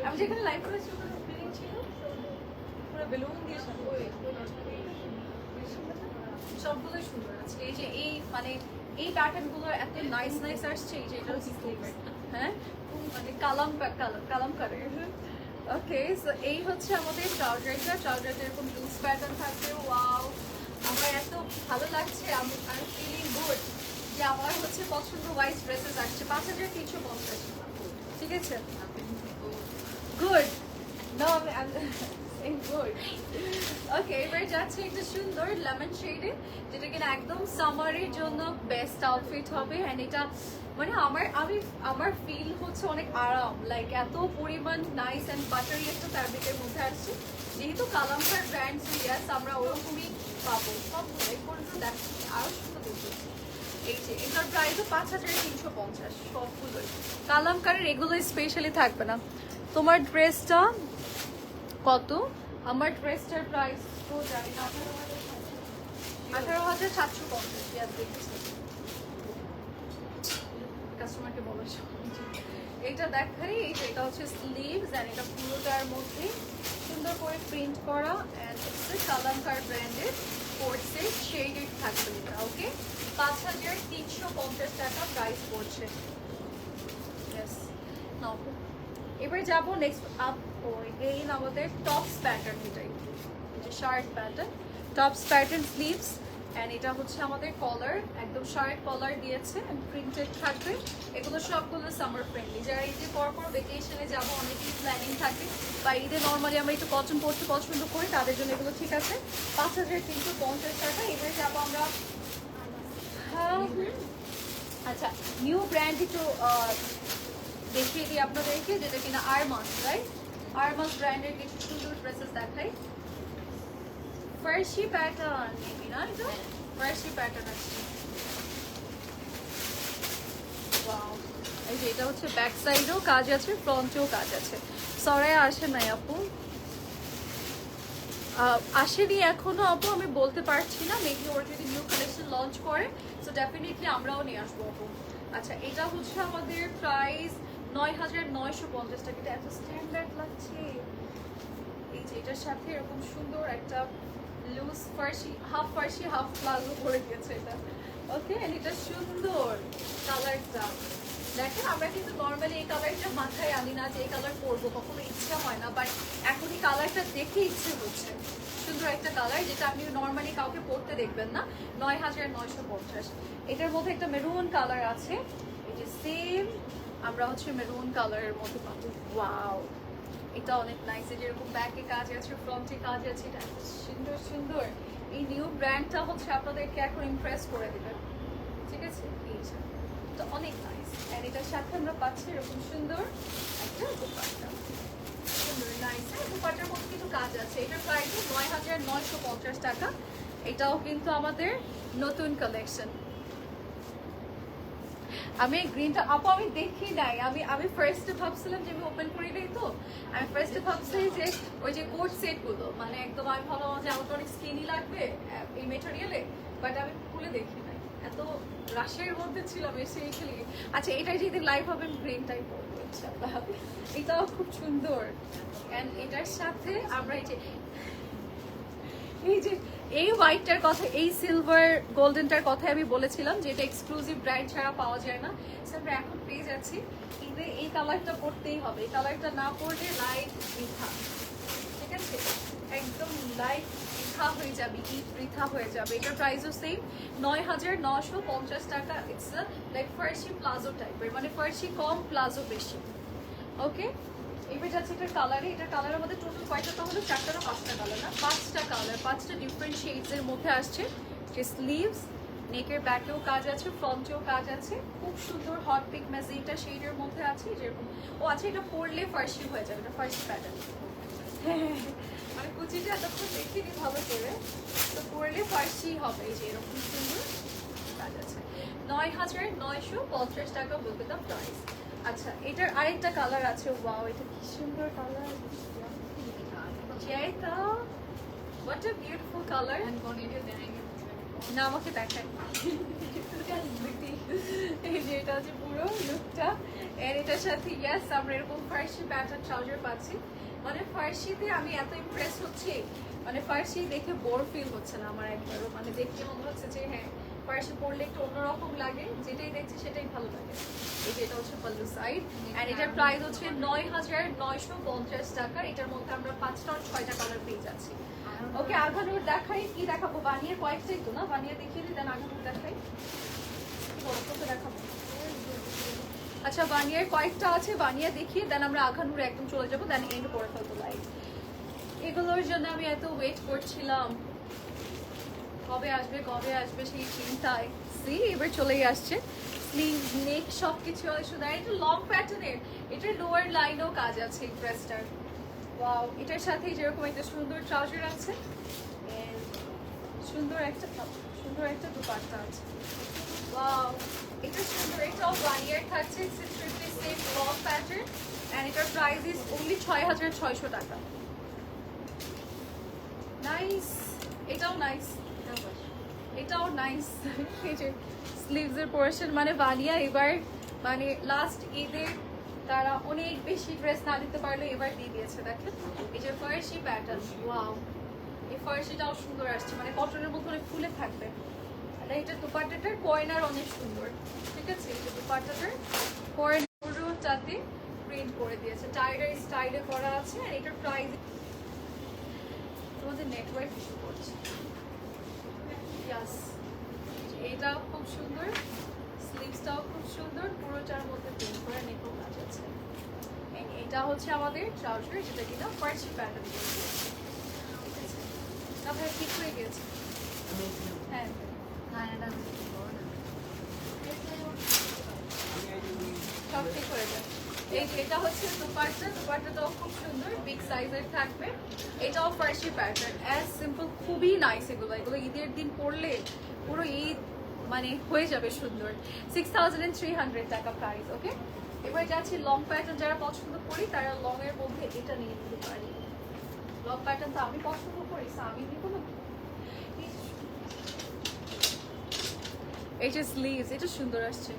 আমি যেখানে লাইভ করেছি ছিল পুরো বেলুন দিয়ে সবগুলোই সুন্দর আছে। এই যে এই মানে এই প্যাটার্নগুলো এত নাইস নাইস আসছে, এই যে এটা হচ্ছে হ্যাঁ মানে কালাম করে। ওকে, সো এই হচ্ছে আমাদের ট্রাউজারটা, ট্রাউজারটা এরকম লুজ প্যাটার্ন থাকবে। ওয়াও, আমার এত ভালো লাগছে, আমি ফিলিং গুড যে আমার হচ্ছে পছন্দ ওয়াইজ ড্রেসেস আসছে। 5350, ঠিক আছে, গুড নো গুড। ওকে, এবার যাচ্ছে একটা সুন্দর লেমন শেডে, যেটা কিনা একদম সামারের জন্য বেস্ট আউটফিট হবে। অ্যান্ড এটা মানে আমার ফিল হচ্ছে অনেক আরাম, লাইক এত পরিমাণ নাইস অ্যান্ড বাটারি একটা ফ্যাব্রিকের মধ্যে আসছে, যেহেতু কালামকার ব্র্যান্ড, ইয়াস আমরা ওরকমই পাবো সবগুলো। এই পর্যন্ত দেখছি আরও সুন্দর দেখছি। এই যে এটার প্রাইসও 5350, সবগুলোই কালামকারের, এগুলো স্পেশালি থাকবে না। তোমার ড্রেসটা কত? আমার ড্রেসটার প্রাইস তো জানি না, 18750। ইয়াস দেখছি, কাস্টমারকে বলো এটা দেখাই। এই যে এটা হচ্ছে স্লিভস, এন্ড এটা পুরোটার মধ্যে সুন্দর করে প্রিন্ট করা, এন্ড হচ্ছে কালামকার ব্র্যান্ডের কোর্সে শেডেড থাকবে এটা। ওকে, 5350 টাকা প্রাইস পড়ছে। নাও। এবার যাবো নেক্সট আপ। এই আমাদের টপস প্যাটার্ন, এটাই যে shirt pattern, tops pattern sleeves and এটা হচ্ছে আমাদের কলার, একদম শার্ট কলার দিয়েছে অ্যান্ড প্রিন্টেড থাকবে। এগুলো সবগুলো সামার ফ্রেন্ডলি, যারা ঈদে পর ভেকেশনে যাবো, অনেকেই প্ল্যানিং থাকে বা ঈদে নর্মালি আমরা একটু কটন পরতে পছন্দ করি, তাদের জন্য এগুলো ঠিক আছে। 5350 টাকা। এবারে যাবো আমরা আচ্ছা নিউ ব্র্যান্ড একটু দেখিয়ে দিই আপনাদেরকে, যেটা কিনা আরমাস, রাইট? আরমাস ব্র্যান্ডের কিছু সুন্দর ড্রেসেস দেখাই। ফার্সি প্যাটার্ন মেবি না, এটা ফার্সি প্যাটার্ন আছে। ওয়াও, এই যে এটা হচ্ছে ব্যাক সাইডেও কাজ আছে, ফ্রন্টেও কাজ আছে। সরাই আসে নাই আপু, আসেনি এখনো আপু, আমি বলতে পারছি না। মেবি ওর যদি নিউ কালেকশন লঞ্চ করে সো ডেফিনেটলি আমরাও নিয়ে আসবো আপু। আচ্ছা এটা হচ্ছে আমাদের প্রাইস 9950 টাকা। এটা এত স্ট্যান্ডার্ড লাগছে। এই যে এটার সাথে এরকম সুন্দর একটা লুজ ফার্সি, হাফ প্লাজো পরে গেছে এটা। ওকে, এটা সুন্দর কালারটা দেখেন। আমরা কিন্তু নর্মালি এই কালারটা মাথায় আনি না যে এই কালার পরবো, কখনো ইচ্ছা হয় না, বাট এখন এই কালারটা দেখে ইচ্ছে হচ্ছে। সুন্দর একটা কালার, যেটা আপনি নর্মালি কাউকে পরতে দেখবেন না। 9950। এটার মধ্যে একটা মেরুন কালার আছে, এই যে সেম আমরা হচ্ছে মেরুন কালারের মধ্যে পাবো। ওয়াও, এটা অনেক নাইস। যেরকম ব্যাকে কাজ আছে, ফ্রন্টে কাজ আছে, এটা সুন্দর সুন্দর। এই নিউ ব্র্যান্ডটা হচ্ছে আপনাদেরকে এখন ইমপ্রেস করে দেবে, ঠিক আছে? এই যে তো অনেক নাইস। এন্ড এটার সাথে আমরা পাচ্ছি এরকম সুন্দর একটা দুপাট্টা, সুন্দর নাইস। দুপাট্টার মধ্যে কিন্তু কাজ আছে। এটার প্রাইস 9950 টাকা। এটাও কিন্তু আমাদের নতুন কালেকশন। আমি গ্রিনটা আপু আমি দেখি নাই, আমি ফার্স্টে ভাবছিলাম যে আমি ওপেন করি নাই, তো আমি ফার্স্টে ভাবছি যে ওই যে কোট সেট গুলো, মানে একদম আমি ভাবলাম যে আমার তো অনেক স্কিনি লাগবে এই মেটেরিয়ালে, বাট আমি খুলে দেখি নাই, এত রাশের মধ্যে ছিলাম এসে খেলি। আচ্ছা এটা যেদিন লাইভ হবে আমি গ্রিনটাই পরবো ইনশাআল্লাহ। এটাও খুব সুন্দর। এন্ড এটার সাথে আমরা এই যে এই হোয়াইটটার কথা, এই সিলভার গোল্ডেনটার কথা আমি বলেছিলাম যে এটা এক্সক্লুসিভ ব্রাইড ছাড়া পাওয়া যায় না, আমরা এখন পেয়ে যাচ্ছি। কিন্তু এই কালারটা পরতেই হবে, এই কালারটা না পরলে লাইট বৃথা, ঠিক আছে? একদম লাইট বৃথা হয়ে যাবে, ঈদ বৃথা হয়ে যাবে। এটার প্রাইসও সেম 9950 টাকা। ইটস লাইক ফার্সি প্লাজো টাইপের, মানে ফার্সি কম প্লাজো বেশি। ওকে, এবার যাচ্ছে এটার কালারে। এটার কালারের মধ্যে টোটাল কয়টা তাহলে? 4টা না 5টা কালার? না 5টা কালার, 5টা ডিফারেন্ট শেডস এর মধ্যে আসছে। যে স্লিভস, নেকের ব্যাকেও কাজ আছে, ফ্রন্টেও কাজ আছে। খুব সুন্দর হট পিঙ্ক ম্যাজেন্টা শেডের মধ্যে আছে যেরকম। ও আচ্ছা, এটা পরলে ফার্সি হয়ে যাবে, এটা ফার্সি প্যাটার্ন। মানে কুচিটা এতক্ষণ দেখিনি ভালো করে, তো পরলে ফার্সি হবে। এই যে এরকম সুন্দর কাজ আছে। 9950 টাকা বলতে দাম প্রাইস। আচ্ছা এটার আরেকটা কালার আছে। ওয়াও, এটা কি সুন্দর colour, Joyita, what a beautiful colour. না আমাকে দেখায়, এই যে এটা হচ্ছে পুরো লুকটা। এর এটার সাথে ইয়াস আমরা এরকম ফার্সি প্যাটার্ন ট্রাউজার পাচ্ছি। মানে ফার্সিতে আমি এত ইমপ্রেস হচ্ছি, মানে ফার্সি দেখে বোর ফিল হচ্ছে না আমার একবারও। মানে দেখতে মনে হচ্ছে যে হ্যাঁ ফার্সি পরলে একটু অন্যরকম লাগে, যেটাই দেখছি সেটাই ভালো লাগে। এই যে এটা হচ্ছে পাল্লু সাইড এন্ড এটার প্রাইস হচ্ছে 9950 টাকা। এটার মধ্যে আমরা 5টা আর 6টা কালার পেয়ে যাচ্ছি। ওকে, আঘানুর দেখাই। কি দেখাবো? বানিয়ে কয়েকটাই তো না, বানিয়ে দেখিয়ে দিই, দেন আঘানুর দেখাই। কি বলো, তোকে দেখাবো? আচ্ছা বানিয়ার কয়েকটা আছে, বানিয়ে দেখিয়ে দেন আমরা আঘানুরে একদম চলে যাবো, দেন এন্ড করে ফেলবো লাইভ। এগুলোর জন্য আমি এত ওয়েট করছিলাম, কবে আসবে সেই চিন্তায়। সি এবার চলেই আসছে। স্লিভ, নেক সবকিছু শুধু। এটা লং প্যাটার্নের, এটার লোয়ার লাইনেও কাজ আছে এই ড্রেসটার। ওয়াও, এটার সাথে যেরকম একটা সুন্দর ট্রাউজার আছে, সুন্দর একটা দুপাট্টা আছে। ওয়াও, এটা সুন্দর। এটাও 1 ইয়ার থাকছে। সেম লং প্যাটার্ন এন্ড এটার প্রাইস ইজ অনলি 6600 টাকা। নাইস, এটাও নাইস, এটাও নাইস। এই যে স্লিভস এর পোরশন, মানে বানিয়া এবার মানে লাস্ট ঈদে তারা অনেক বেশি ড্রেস না দিতে পারলে এবার দিয়ে দিয়েছে। দেখেন এই যে ফার্সি প্যাটার্ন। ওয়াও, এই ফার্সিটাও সুন্দর আসছে, মানে কটনের মধ্যে অনেক ফুলে থাকবে। আর এটা দুপাট্টাটার কর্নার অনেক সুন্দর, ঠিক আছে? এই যে দুপাট্টাটার কর্নারটাতে প্রিন্ট করে দিয়েছে, টাইডার স্টাইলে করা আছে। আর এটার প্রাইস তোমাদের নেটওয়ার্ক ইস্যু করছে। ইয়াস, এটা খুব সুন্দর, স্লিভসটাও খুব সুন্দর, পুরোটার মধ্যে প্রিন্ট করে নেকও কাজ আছে। এটা হচ্ছে আমাদের ট্রাউজার, যেটা কিনা ফার্সি প্যাটার্ন দিয়ে দিয়েছে। ঠিক আছে, তারপরে ঠিক হয়ে গেছে। হ্যাঁ সব ঠিক হয়ে যায়। এটা হচ্ছে দুপাট্টাটাও খুব সুন্দর, বিগ সাইজের থাকবে। এটাও ফার্সি প্যাটার্ন, অ্যাজ সিম্পল, খুবই নাইস। এগুলো ঈদের দিন পরলে পুরো ঈদ মানে হয়ে যাবে সুন্দর। 6300 টাকা প্রাইস। ওকে, এবার যাচ্ছি লং প্যাটার্ন। যারা পছন্দ করি তারা লং এর মধ্যে এটা নিয়ে নিতে পারি। লং প্যাটার্ন তো আমি পছন্দ করি, আমি নিব না। এই যে স্লিভস, এটা সুন্দর আসছে।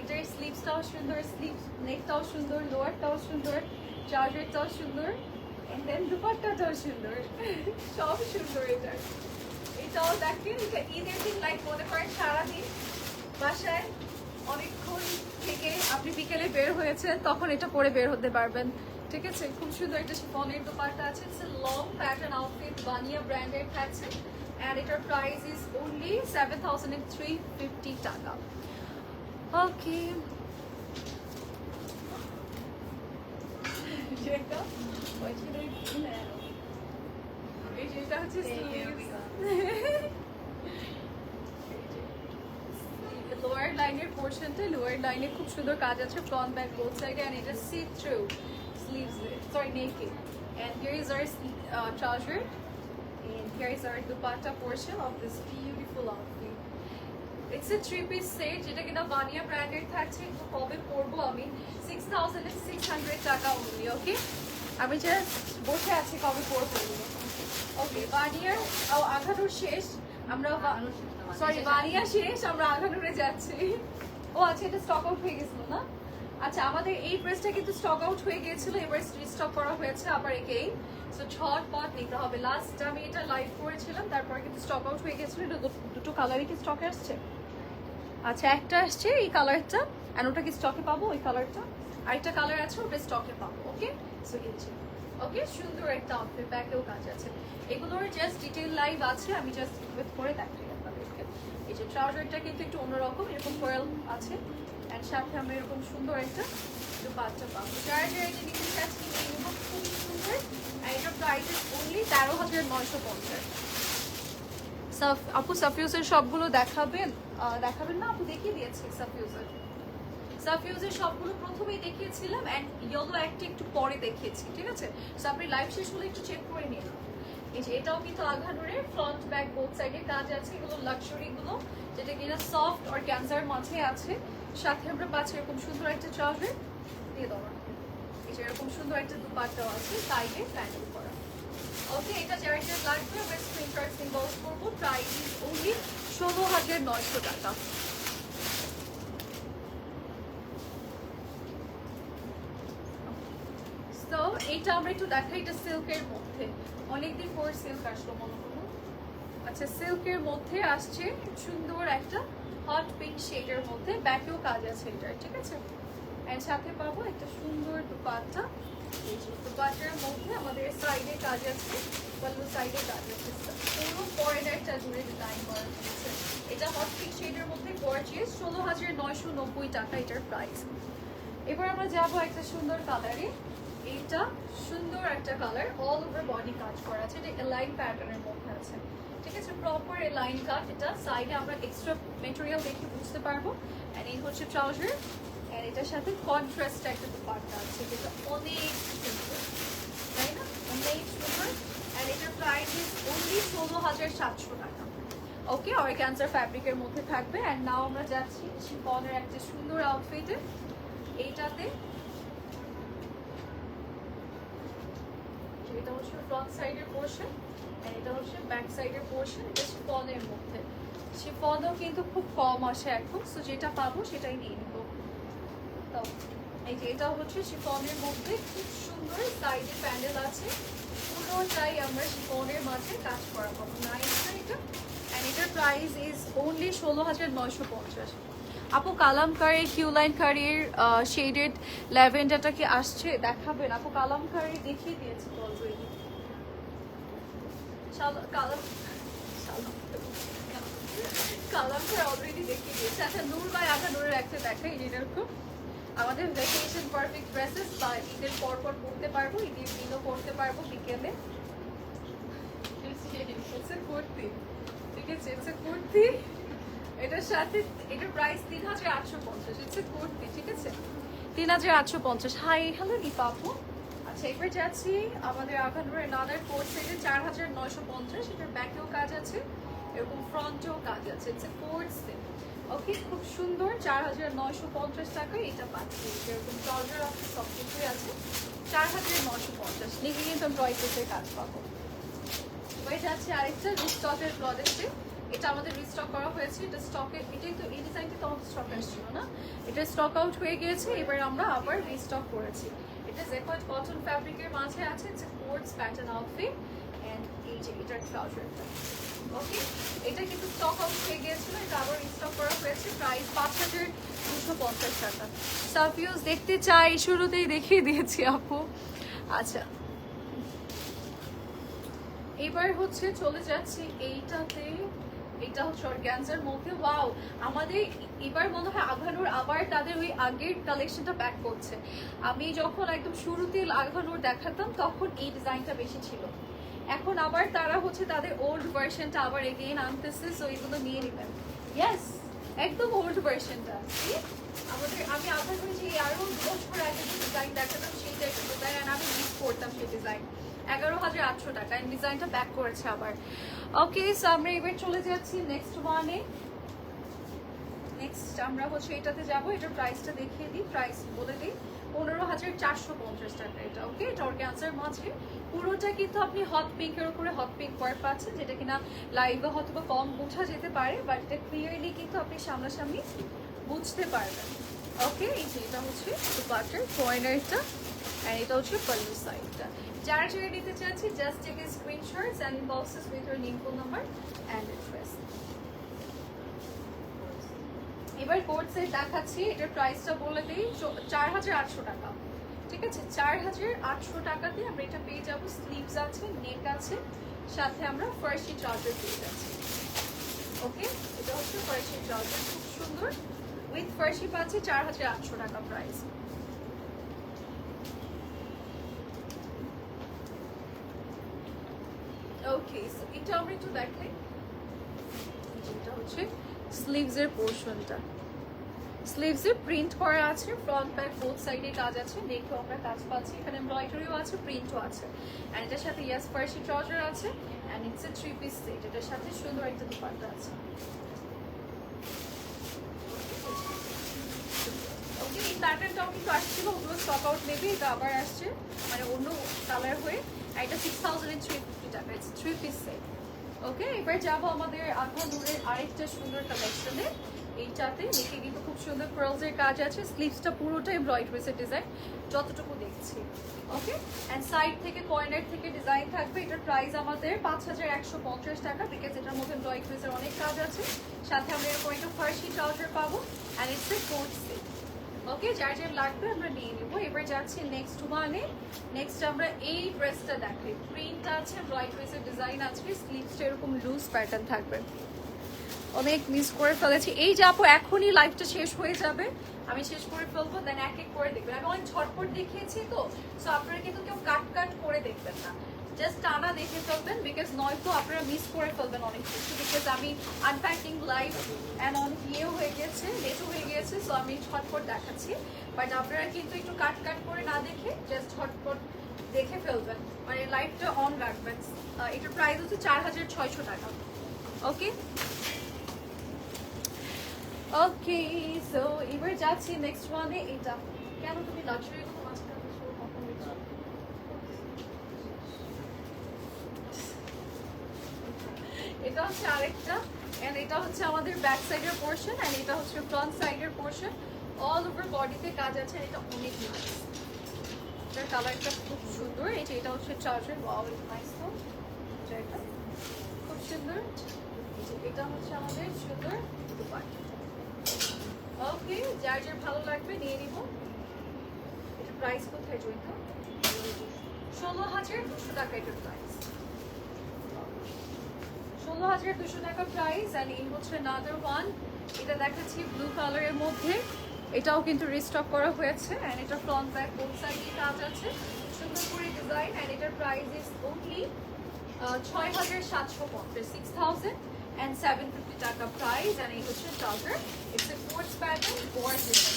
এটার স্লিভসটাও সুন্দর, স্লিভস নেকটাও সুন্দর, লোয়ারটাও সুন্দর, ট্রাউজারটাও সুন্দর, এন্ড দেন দুপাট্টাটাও সুন্দর। সব সুন্দর এটার। এটাও দেখেন, এটা ঈদের দিন লাইক মনে করেন সারাদিন বাসায় অনেকক্ষণ থেকে আপনি বিকেলে বের হয়েছেন, তখন এটা পরে বের হতে পারবেন। ঠিক আছে, খুব সুন্দর একটা শিফনের দুপাট্টা আছে। It's a long pattern outfit, বানিয়া ব্র্যান্ডের থাকছে। and its price is only 7350 টাকা। Okay, যেটা হচ্ছে লোয়ার লাইনের পোর্শনটা, লোয়ার লাইনে খুব সুন্দর কাজ আছে, ফ্রন্ট ব্যাক বোথ সাইডে, and it is see through sleeves, sorry naked, and here is our trouser, and here is our dupatta portion of this beautiful outfit. It's a 3-piece set, যেটা কিনা বানিয়া ব্র্যান্ডের থাকছে। কবে পরবো আমি? 6600 টাকা only। ওকে, আমি জাস্ট বসে আছি কবে পরবো। ওকে, বানিয়ার আঘানুর শেষ, আমরা সরি বানিয়া শেষ, আমরা আঘানুরে যাচ্ছি। ও আচ্ছা, এটা স্টক আউট হয়ে গেছিল না? আচ্ছা, আমাদের এই ড্রেসটা কিন্তু স্টক আউট হয়ে গিয়েছিল, এবার রিস্টক করা হয়েছে আবার এগেইন। সো ঝটপট নিতে হবে। লাস্ট আমি এটা লাইভ করেছিলাম, তারপরে কিন্তু স্টক আউট হয়ে গেছিল। দুটো কালারই কি স্টকে আসছে? আচ্ছা, একটা আসছে এই কালারটা, আর ওটা কি স্টকে পাবো? ওই কালারটা আরেকটা কালার আছে, ওটা স্টকে পাবো। ওকে, সো এই যে ওকে, সুন্দর একটা আউটফিট, ব্যাকেও কাজ আছে। এগুলোর জাস্ট ডিটেইল লাইভ আছে, আমি জাস্ট উইথ করে দেখাই আপনাদেরকে। এই যে ট্রাউজারটা কিন্তু একটু অন্যরকম, এরকম ফয়েল আছে, এন্ড সাথে আমরা এরকম সুন্দর একটা দুপাট্টা পাবো। যারা যারা এটা নিতে চাচ্ছি, এগুলো খুব সুন্দর। আর এটার প্রাইস অনলি 13950। আপু সাফিউজের সবগুলো দেখাবেন? দেখাবেন না আপু? দেখিয়ে দিয়েছি সাফিউজের সবগুলো প্রথমেই দেখিয়েছিলাম, এন্ড ইয়েলো একটা একটু পরে দেখিয়েছি। ঠিক আছে, সো আপনি লাইভ শেষ হলে একটু চেক করে নিন। এই যে এটাও কিন্তু আঘানুরের, ফ্রন্ট ব্যাক বোথ সাইডে কাজ আছে। এগুলো লাক্সারি গুলো, যেটা কিনা সফট আর ক্যান্সার মাঝে আছে। সাথে আমরা পাচ্ছি এরকম সুন্দর একটা ট্রাউজার দিয়ে দেওয়া। এই যে এরকম সুন্দর একটা দুপাট্টাও আছে, সাইডে প্যান্ডেল করা। ওকে, এটা যারা যারা লাগবে আমরা স্ক্রিনশট সিম্বল করবো। প্রাইস ইজ অনলি 16900 টাকা। তো এইটা আমরা একটু দেখাই, এটা সিল্কের মধ্যে, অনেকদিন পর সিল্ক আসলো মনে করুন। আচ্ছা, সিল্কের মধ্যে আসছে সুন্দর একটা হট পিঙ্ক শেডের মধ্যে, ব্যাকেও কাজ আছে এটার। ঠিক আছে, এন্ড সাথে পাবো একটা সুন্দর দুপাট্টা। এই যে দুপাট্টার মধ্যে আমাদের সাইডে কাজ আছে, পাল্লু সাইডে কাজ আছে, পুরো ফরেনারটা জুড়ে ডিজাইন করা হয়েছে। এটা হট পিঙ্ক শেডের মধ্যে গর্জিয়াস, 16990 টাকা এটার প্রাইস। এবার আমরা যাবো একটা সুন্দর কালারে। এইটা সুন্দর একটা কালার, অল ওভার বডি কাজ করা আছে, এটা এলাইন প্যাটার্নের মধ্যে আছে। ঠিক আছে, প্রপার এলাইন কাট। এটা সাইডে আমরা এক্সট্রা মেটেরিয়াল দেখে বুঝতে পারবো। এন্ড এই হচ্ছে ট্রাউজার, এন্ড এটার সাথে কন্ট্রাস্ট একটা দুপাট্টা আছে, যেটা অনেক সুন্দর, তাই না? অনেক সুন্দর। এন্ড এটার প্রাইস ইজ অনলি 16700 টাকা। ওকে, অর্গানজা ফ্যাব্রিকের মধ্যে থাকবে। এন্ড নাও আমরা যাচ্ছি শিফনের একটা সুন্দর আউটফিটে। এইটাতে এটা হচ্ছে ফ্রন্ট সাইডের পোর্শন, আর এটা হচ্ছে ব্যাক সাইডের পোর্শন। এটা শিফনের মধ্যে, শিফনও কিন্তু খুব কম আসে এখন, সো যেটা পাবো সেটাই নিয়ে নিব। তো এই যে এটাও হচ্ছে শিফনের মধ্যে, খুব সুন্দর সাইডে প্যান্ডেল আছে, পুরোটাই আমরা শিফনের মাঝে কাজ করা পাবো। নাইস না এটা? অ্যান্ড এটার প্রাইস ইজ অনলি 16950। আপু কালামকারী কিউ লাইন কারির শেডেড ল্যাভেন্ডারটা কি আসছে দেখাবেন? আপু কালামকারী দেখিয়ে দিয়েছি তো অলরেডি। কালামকারী অলরেডি দেখিয়ে দিয়েছে। আচ্ছা নূর ভাই, আমরা নূরের একটা দেখাই এরকম আমাদের ভ্যাকেশন পারফেক্ট ড্রেসেস বা ঈদের পর পর পরতে পারবো, ঈদের দিনও পরতে পারবো বিকেলে। কুর্তি, ঠিক আছে, কুর্তি, এটার সাথে এটার প্রাইস 3850। ইটস এ কুর্তি, ঠিক আছে, 3850। হাই হ্যালো রিপা আপু। আচ্ছা এবার যাচ্ছি আমাদের আখানুরের নাদার কোট সেটে 4950। এটার ব্যাকেও কাজ আছে, এরকম ফ্রন্টেও কাজ আছে। ইটস এ কোট সেট, ওকে, খুব সুন্দর। 4950 টাকায় এটা পাচ্ছি। এরকম ট্রাউজার আছে, সব কিছুই আছে। 4950 নিয়ে কিন্তু আমি ড্রয়পেসের কাজ পাবো। এবার যাচ্ছে আরেকটা রিস্টকের ক্লথেসে। এটা আমাদের রিস্টক করা হয়েছে। এটা স্টকে, এটাই তো, এই ডিজাইনটা তো আমাদের স্টক আসছিল না, এটা স্টক আউট হয়ে গিয়েছে। এবার আমরা আবার রিস্টক করেছি। এটা জেকয়েড কটন ফ্যাব্রিকের মাঝে আছে। It's a coats pattern outfit and এই যে এটার ট্রাউজারটা, ওকে। এটা কিন্তু স্টক আউট হয়ে গিয়েছিল, এটা আবার রিস্টক করা হয়েছে। প্রাইস 5250 টাকা। সাফিউজ দেখতে চাই, শুরুতেই দেখিয়ে দিয়েছি আপু। আচ্ছা এবার হচ্ছে চলে যাচ্ছি এইটাতে। এটা হচ্ছে অর্গানজার মধ্যে। ওয়াও, আমাদের এবার মনে হয় আঘানুর আবার তাদের ওই আগের কালেকশনটা ব্যাক করছে। আমি যখন একদম শুরুতে আঘানুর দেখাতাম তখন এই ডিজাইনটা বেশি ছিল, এখন আবার তারা হচ্ছে তাদের ওল্ড ভার্সনটা আবার এগেইন আনতেছে। সো এগুলো নিয়ে নেবেন। ইয়েস, একদম ওল্ড ভার্সনটা আমাদের। আমি আঘানুর যে আরো 2 বছর আগে যে ডিজাইন দেখাতাম সেইটা একটা ডিজাইন, আমি মিস করতাম সেই ডিজাইন। 11800 টাকা ডিজাইনটা ব্যাক করেছে আবার। ওকে, সো আমরা এবার চলে যাচ্ছি নেক্সট ওয়ানে। নেক্সট আমরা হচ্ছে এটাতে যাব। এটার প্রাইসটা দেখিয়ে দিই, প্রাইস বলে দিই। 15450 টাকা এটা, ওকে। এটা অর্গানজার মাঝে পুরোটা কিন্তু আপনি হট পিঙ্কের উপরে হট পিঙ্ক ওয়ার্ক পাচ্ছেন, যেটা কিনা লাইভে হয়তো কম বোঝা যেতে পারে, বাট এটা ক্লিয়ারলি কিন্তু আপনি সামনাসামনি বুঝতে পারবেন, ওকে। এই যে এটা হচ্ছে দুপাট্টার কর্নারটা এন্ড এটা হচ্ছে পাল্লু সাইডটা। যারা যারা নিতে চাচ্ছি just take a screenshots and inbox us with your name, phone number and address. এবার কোট সেট দেখাচ্ছি। এটার প্রাইসটা বলে দিই 4800 টাকা, ঠিক আছে। 4800 টাকাতে আমরা এটা পেয়ে যাবো। স্লিভস আছে, নেক আছে, সাথে আমরা ফার্সি ট্রাউজার পেয়ে যাচ্ছি, ওকে। এটা হচ্ছে ফার্সি ট্রাউজার, খুব সুন্দর উইথ ফার্সি পাচ্ছি। 4800 টাকা প্রাইস। ওকে, সো এটা আমরা একটু দেখাই। এটা হচ্ছে স্লিভসের পোরশনটা, স্লিভসে প্রিন্ট করা আছে, ফ্রন্ট ব্যাক বোথ সাইডে কাজ আছে। নেকেও আমরা কাজ পাচ্ছি, এখানে এমব্রয়ডারিও আছে, প্রিন্টও আছে। এন্ড এটার সাথে ইয়াস ফার্সি ট্রাউজার আছে and it's a 3 piece set. এটার সাথে সুন্দর একটা দুপাট্টা আছে, ওকে। এই প্যাটার্নটাও কিন্তু আসছিল, ওগুলো স্টক আউট নেবে, এটা আবার আসছে মানে অন্য কালার হয়ে। এটা 6350 টাকা, ইটস 3 পিস সেট, ওকে। এবার যাবো আমাদের আখানুরের আরেকটা সুন্দর কালেকশনে। এইটাতে নেকে কিন্তু খুব সুন্দর কার্লসের কাজ আছে। স্লিভসটা পুরোটাই এমব্রয়ডারির ডিজাইন যতটুকু দেখছি, ওকে। এন্ড সাইড থেকে কর্নার থেকে ডিজাইন থাকবে। এটার প্রাইস আমাদের 5150 টাকা, বিকজ এটার মধ্যে এমব্রয়ডারির অনেক কাজ আছে। সাথে আমরা এরকম একটা ফার্সি ট্রাউজার পাবো and it's a coat set, okay. যার যার লাগবে আমরা নিয়ে নেবো। এবার যাচ্ছি নেক্সট ওয়ানে। নেক্সট আমরা এই ড্রেসটা দেখাই। প্রিন্ট আছে, এমব্রয়ডারির ডিজাইন আছে, স্লিভসটা এরকম লুজ প্যাটার্ন থাকবে। অনেক মিস করে ফেলেছি। এই যে আপু এখনই লাইভটা শেষ হয়ে যাবে, আমি শেষ করে ফেলবো, দেন এক এক করে দেখবেন। আমি অনেক ঝটপট দেখিয়েছি তো, সো আপনারা কিন্তু কেউ কাট কাট করে দেখবেন না, জাস্ট টানা দেখে ফেলবেন, বিকজ নয়তো আপনারা মিস করে ফেলবেন অনেক কিছু। বিকজ আমি আনপ্যাকিং লাইভ অ্যান্ড অনেক ইয়েও হয়ে গিয়েছে, লেটও হয়ে গিয়েছে, সো আমি ঝটপট দেখাচ্ছি। বাট আপনারা কিন্তু একটু কাট কাট করে না দেখে জাস্ট ঝটপট দেখে ফেলবেন, মানে লাইভটা অন রাখবেন। এটার প্রাইস হচ্ছে 4600 টাকা, ওকে। ওকে, সো এবার যাচ্ছি নেক্সট ওয়ানে। এটা কেন তুমি লাক্সারি কোনো মাঝখানে এটা হচ্ছে আরেকটা, এন্ড এটা হচ্ছে আমাদের ব্যাক সাইডের পোর্শন এন্ড এটা হচ্ছে ফ্রন্ট সাইডের পোর্শন। অল ওভার বডিতে কাজ আছে, এটা অনেক নাইস। এটার কালারটা খুব সুন্দর। এটা হচ্ছে ট্রাউজার, ওয়াও ইজ নাইস। তো এটা খুব সুন্দর। এটা হচ্ছে আমাদের সুন্দর দুপাট্টা, ওকে, যার যার ভালো লাগবে নিয়ে নিব। এটা প্রাইস কোথায় জয়িত? 16,200 টাকা এটার প্রাইস। 16,200 টাকা প্রাইস। এন্ড এই হচ্ছে another one, এটা দেখাচ্ছি ব্লু কালারের মধ্যে। এটাও কিন্তু রিস্টক করা হয়েছে এন্ড এটা ফ্রন্ট ব্যাক বোথ সাইডে কাজ আছে, সুন্দর করে ডিজাইন। এন্ড এটার প্রাইস ইজ অনলি 6,750, 6,750 টাকা প্রাইস। এন্ড এই হচ্ছে trouser, it's a coats pattern, gorgeous.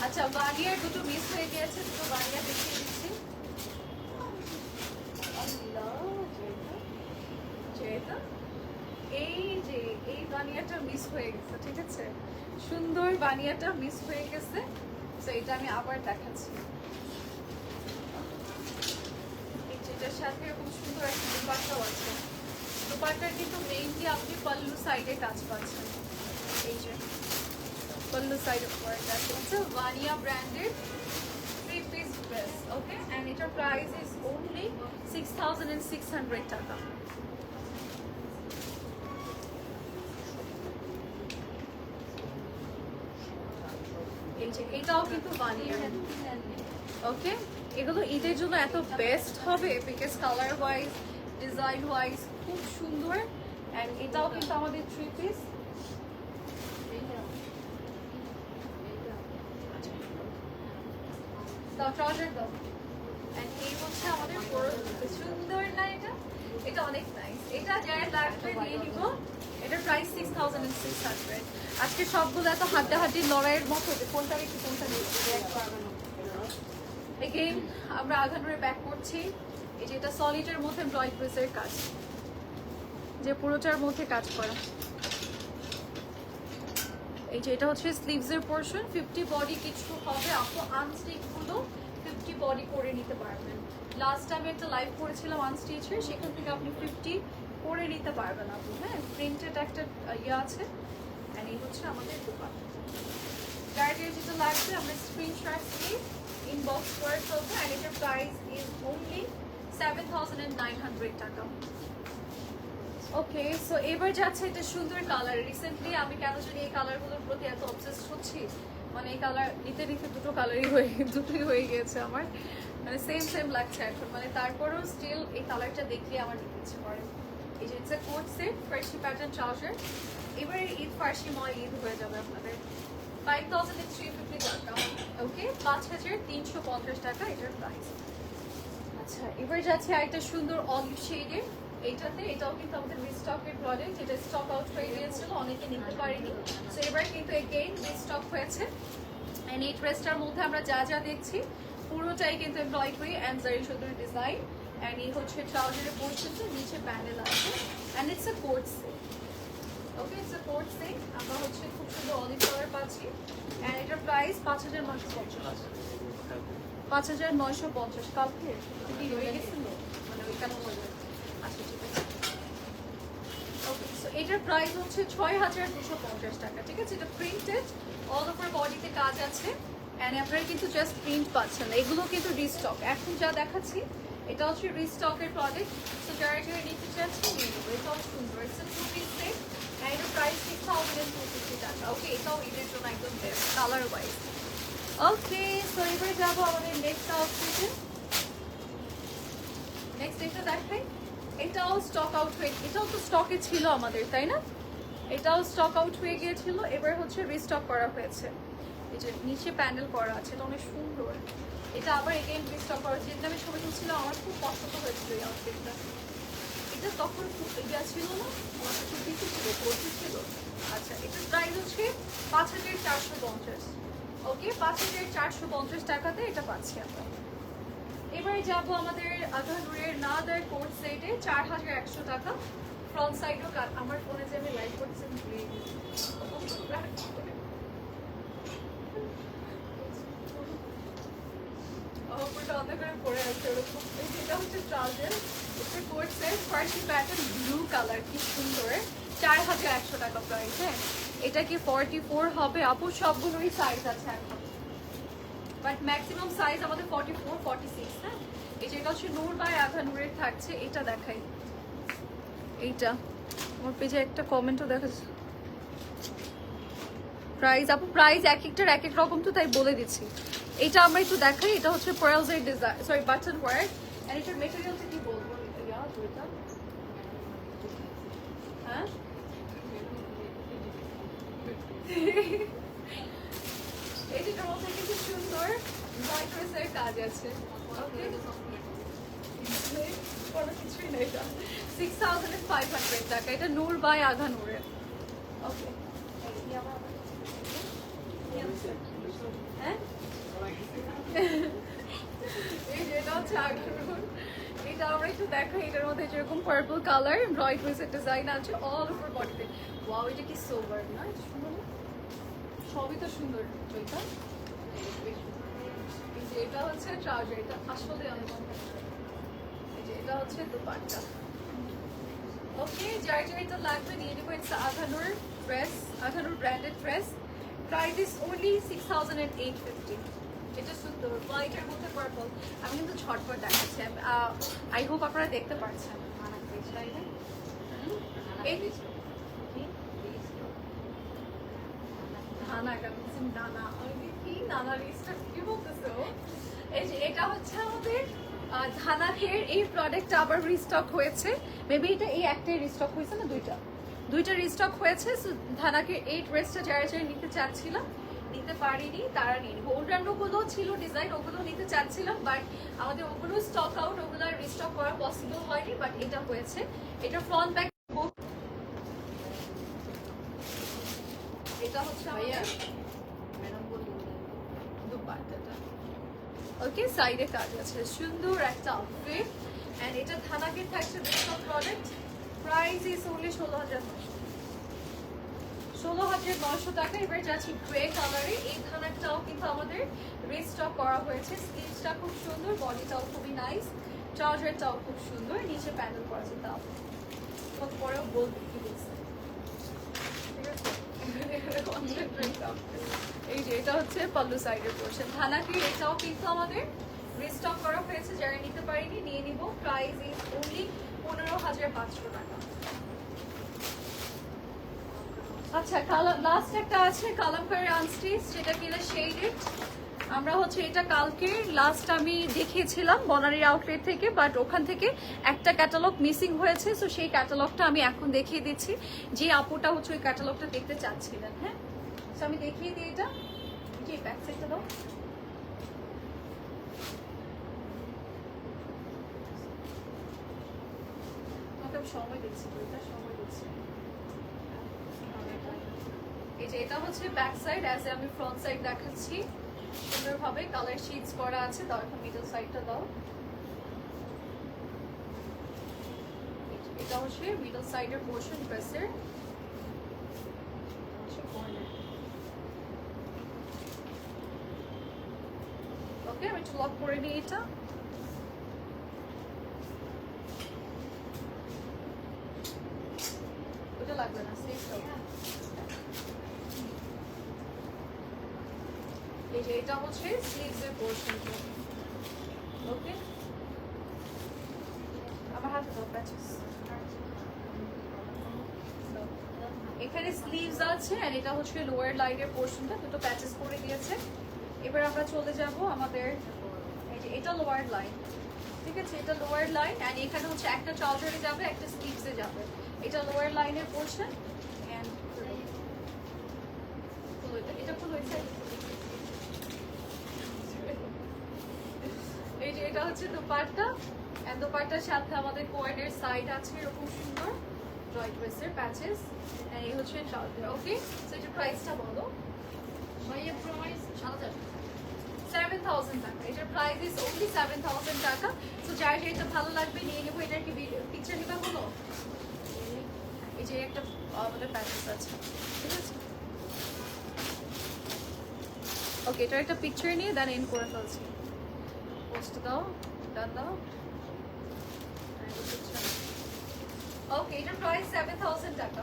আচ্ছা, বানিয়ার দুটো মিস হয়ে গিয়েছে, দুটো বানিয়া দেখিয়ে দিচ্ছি। এই যে এই বানিয়াটা মিস হয়ে গেছে, ঠিক আছে, সুন্দর বানিয়াটা মিস হয়ে গেছে, তো এটা আমি আবার দেখাচ্ছি। এটার সাথে এরকম সুন্দর একটা দুপাট্টাও আছে। দুপাট্টার কিন্তু মেইনলি আপনি পল্লু সাইডে কাজ পাচ্ছেন। এই যে পল্লু সাইডে ওয়ার্ক আছে, হচ্ছে ভানিয়া branded 3-piece dress, okay, and its price is only 6,600 টাকা। এই যে এটাও কিন্তু ভানিয়া, ওকে। এগুলো ঈদের জন্য এত বেস্ট হবে because colour wise, design wise খুব সুন্দর। এন্ড এটাও কিন্তু আমাদের 3-piece। ট্রাউজার দাও। এন্ড এই হচ্ছে আমাদের পুরো সুন্দর না, এটা এটা অনেক নাইস। এটা যার লাগবে নিয়ে নিব। এটার প্রাইস 6,600। আজকে সবগুলো এত হাড্ডাহাড্ডি লড়াইয়ের মতো যে কোনটা রেখে কোনটা নিচ্ছি। এগেইন আমরা আঘানুরে ব্যাক করছি। এই যে এটা সলিডের মধ্যে এমব্রয়ডারিজের কাজ, যে পুরোটার মধ্যে কাজ করা। এই যে এটা হচ্ছে স্লিভসের পোরশন, 50 বডি কিছু হবে আপু, আনস্টিচ গুলো 50 বডি করে নিতে পারবেন। লাস্ট টাইমে একটা লাইভ করেছিলাম আনস্টিচের, সেখান থেকে আপনি 50 করে নিতে পারবেন আপু। হ্যাঁ, প্রিন্টেড একটা ইয়ে আছে। এন্ড এই হচ্ছে আমাদের দোকান। যার যেটা লাগবে আমরা স্ক্রিনশট নিয়ে ইনবক্স করে ফেলবো। এন্ড এটার প্রাইস ইজ অনলি 7,900 টাকা। ওকে, সো এবার যাচ্ছে এটা সুন্দর কালার। রিসেন্টলি আমি কেন জানি এই কালারগুলোর প্রতি এত অবসেসড হচ্ছি, মানে এই কালার নিতে নিতে দুটোই হয়ে গিয়েছে আমার, মানে সেম লাগছে এখন। মানে তারপরেও স্টিল এই কালারটা দেখলে আমার নিতে ইচ্ছে করে। এই যে it's a coat set, farshi pattern trouser. এবারে ঈদ ফার্সি ময় ঈদ হয়ে যাবে আপনাদের। 5,350 টাকা, ওকে, 5,350 টাকা এটার প্রাইস। আচ্ছা, এবার যাচ্ছে আরেকটা সুন্দর অলিভ শেডের। এইটাতে এটাও কিন্তু আমাদের রিস্টকের প্রোডাক্ট, যেটা স্টক আউট হয়ে গিয়েছিল, অনেকে নিতে পারেনি। সো এবার কিন্তু এগেইন রিস্টক হয়েছে। এন্ড এই ড্রেসটার মধ্যে আমরা যা যা দেখছি পুরোটাই কিন্তু এমব্রয়ডারি এন্ড জারি সুন্দর ডিজাইন। এন্ড এই হচ্ছে ট্রাউজারের পোরশনটা, নিচে প্যানেল আছে। And it's a coat set, okay, it's a coat set. আমরা হচ্ছে খুব সুন্দর অলিভ কালার পাচ্ছি। এন্ড এটার প্রাইস 5,950। 5,950 কালকে কি রয়ে গেছিল, মানে ওইখানে বলবে। আচ্ছা, ঠিক আছে, ওকে। সো এটার প্রাইস হচ্ছে 6,250 টাকা, ঠিক আছে। এটা প্রিন্টেড, অল ওভার বডিতে কাজ আছে। এন্ড আপনারা কিন্তু জাস্ট প্রিন্ট পাচ্ছেন, এগুলো কিন্তু রিস্টক। এখন যা দেখাচ্ছি এটা হচ্ছে রিস্টকের প্রোডাক্ট। সো যারা যারা নিতে চাচ্ছেন নিয়ে নেবো। এটাও সুন্দর, it's a 2-piece set. And এটার প্রাইস 6,250 টাকা, ওকে। এটাও ঈদের জন্য একদম best colour wise. Okay, so এবারে যাবো আমাদের নেক্সট আউটফিটে। নেক্সট এটা দেখাই। এটাও স্টক আউট হয়ে, এটাও তো স্টকে ছিল আমাদের, তাই না? এটাও স্টক আউট হয়ে গিয়েছিল, এবার হচ্ছে রিস্টক করা হয়েছে। এই যে নিচে প্যানেল করা আছে, এটা অনেক সুন্দর। এটা আবার এগেইন রিস্টক করা হয়েছে। যেটা আমি ছবি তুলছিলাম, আমার খুব পছন্দ হয়েছিল এই আউটফিটটা। এটা তখন খুব ইয়া ছিল না, আমার খুব বেশি ছিল, পড়তে ছিল। আচ্ছা, এটার প্রাইস হচ্ছে 5,450, ওকে। 5,450 টাকাতে এটা পাচ্ছি আমরা। এবারে যাবো আমাদের আঘানুরের নাদার কোট সেটে, 4,100 টাকা। ফ্রন্ট সাইডও কাট। আমার ফোনে যে আমি লাইভ করতেছি পরে আছে ওরকম। এটা হচ্ছে ট্রাউজার, এটা coat set, farshi pattern, blue colour, কি সুন্দর। 4,100 টাকা প্রাইস। হ্যাঁ, এটা কি 44 হবে আপু? সবগুলোরই সাইজ আছে এখন, বাট ম্যাক্সিমাম সাইজ আমাদের 44, 46। হ্যাঁ, এই যেটা হচ্ছে নূর বাই আঘানুরের থাকছে। এটা দেখাই, এইটা আমার পেজে একটা কমেন্টও দেখা যাচ্ছে। প্রাইস আপু, প্রাইস এক একটার এক এক রকম, তো তাই বলে দিচ্ছি। এটা আমরা একটু দেখাই, এটা হচ্ছে পেয়ারলসের ডিজাইন, সরি বাটন ওয়ার, এন্ড এটার মেটেরিয়ালটা কি বলবো ইয়া দুইটা, হ্যাঁ এটার মধ্যে কিন্তু সুন্দর মাইক্রোসের কাজ আছে। ওকে, কোনো কিছুই নেই, এটা 6500 টাকা। এটা নূর বাই আঘা নূরের। ওকে, হ্যাঁ এই যে এটা হচ্ছে আঘা নূর। এটা আমরা একটু দেখো, এটার মধ্যে যেরকম পার্পল কালার এমব্রয়ডারি ডিজাইন আছে অল ওভার বডিতে। ওয়াও, এটা কি সোবার না, সুন্দর না? সবই তো সুন্দর। এটা এটা হচ্ছে ট্রাউজার, এটা আসলে অনেক সুন্দর। এই যে এটা হচ্ছে দুপাট্টা। ওকে, যার যার এটা লাগবে নিয়ে নেবো। It's Aghanoor dress, Aghanoor branded dress. Price is only 6850। এটা সুন্দর হোয়াইটের মধ্যে পার্পল। আমি কিন্তু ঝটপট দেখাচ্ছি, আই হোপ আপনারা দেখতে পাচ্ছেন। এই নানা গামছি, নানা কি নানা রিস্টা কি বলতেছো? এই যে এটা হচ্ছে আমাদের ধানাকের এই প্রোডাক্টটা আবার রিস্টক হয়েছে। মেবি এটা এই একটাই রিস্টক হয়েছে না দুইটা রিস্টক হয়েছে। সো ধানাকের এই ড্রেসটা যারা যারা নিতে চাচ্ছিলাম, নিতে পারিনি, তারা নিয়ে নিবো। অন্যান্যগুলো ছিল ডিজাইন, ওগুলো নিতে চাচ্ছিলাম, বাট আমাদের ওগুলো স্টক আউট, ওগুলো রিস্টক করা পসিবল হয়নি, বাট এটা হয়েছে। এটা ফ্রন্ট ব্যাক, এটা হচ্ছে দুপাট্টাটা। ওকে, সাইডে কাজ আছে, সুন্দর একটা আউটফিট। এন্ড এটা ধানাকের থাকছে discount product. Price is only 16,900 টাকা। এবার যাচ্ছি গ্রে কালারে। এই ধানাকটাও কিন্তু আমাদের রিস্টক করা হয়েছে। স্লিভসটা খুব সুন্দর, বডিটাও খুবই নাইস, ট্রাউজারটাও খুব সুন্দর, নিচে প্যানেল করা আছে। তাও কত পরেও বলবো কি বলছে। এই যে এটা হচ্ছে পাল্লু সাইডের পোর্শন। ধানাকের এটাও কিন্তু আমাদের রিস্টক করা হয়েছে, যারা নিতে পারিনি নিয়ে নিব। প্রাইস ইজ অনলি 15,500 টাকা। আচ্ছা, লাস্ট একটা আছে কালামকারী আনস্টিচ, যেটা কিনা শেডেড। আমরা হচ্ছে এটা কালকে লাস্ট আমি দেখিয়েছিলাম বনানীর আউটলেট থেকে, বাট ওখান থেকে একটা ক্যাটালগ মিসিং হয়েছে। সো সেই ক্যাটালগটা আমি এখন দেখিয়ে দিচ্ছি, যে আপুটা হচ্ছে ওই ক্যাটালগটা দেখতে চাচ্ছিলেন। হ্যাঁ, সো আমি দেখিয়ে দিই। এটা যে ব্যাক সাইডটা দাও। সময় দিচ্ছি, সময় দিচ্ছি। এই যে এটা হচ্ছে ব্যাক সাইড, অ্যাজ আমি ফ্রন্ট সাইড দেখাচ্ছি। সুন্দরভাবে কালার শিটস করা আছে। দাও এখন মিডল সাইডটা দাও। এটা হচ্ছে মিডল সাইডের পোর্শন ড্রেসের। ওকে, আমি একটু লক করে নিই এটা। ওটা লাগবে না, সেফ দাও। এই যে এটা হচ্ছে স্লিভসের পোর্শনটা। ওকে, আমার হাতে দাও প্যাচেস। এখানে স্লিভস আছে, আর এটা হচ্ছে লোয়ার লাইনের পোর্শনটা, দুটো প্যাচেস করে দিয়েছে। এবার আমরা চলে যাব আমাদের, এই যে এটা লোয়ার লাইন, ঠিক আছে, এটা লোয়ার লাইন। এন্ড এখানে হচ্ছে একটা ট্রাউজারে যাবে, একটা স্লিভসে যাবে। এটা লোয়ার লাইনের পোর্শন। এন্ড এটা ফুল হয়েছে। এই যে এটা হচ্ছে দুপাট্টা, এন্ড দুপাট্টার সাথে আমাদের কোয়ার্ডের সাইড আছে এরকম সুন্দর জয় ড্রেসের প্যাচেস। এন্ড এই হচ্ছে ট্রাউজার। ওকে, সো এটার প্রাইসটা বলো। ভাইয়া প্রাইস 7,000 টাকা। এটার প্রাইস ইজ অনলি 7,000 টাকা। সো যার যেটা ভালো লাগবে নিয়ে নেবো। এটার কি পিকচার নিবা বলো? এই যে একটা আমাদের প্যাচেস আছে, ঠিক আছে। ওকে, এটার একটা পিকচার নিয়ে দেন এন্ড করে ফেলছি। পোস্ট দাও, ডান দাও। ওকে, এটার প্রাইস 7,000 টাকা।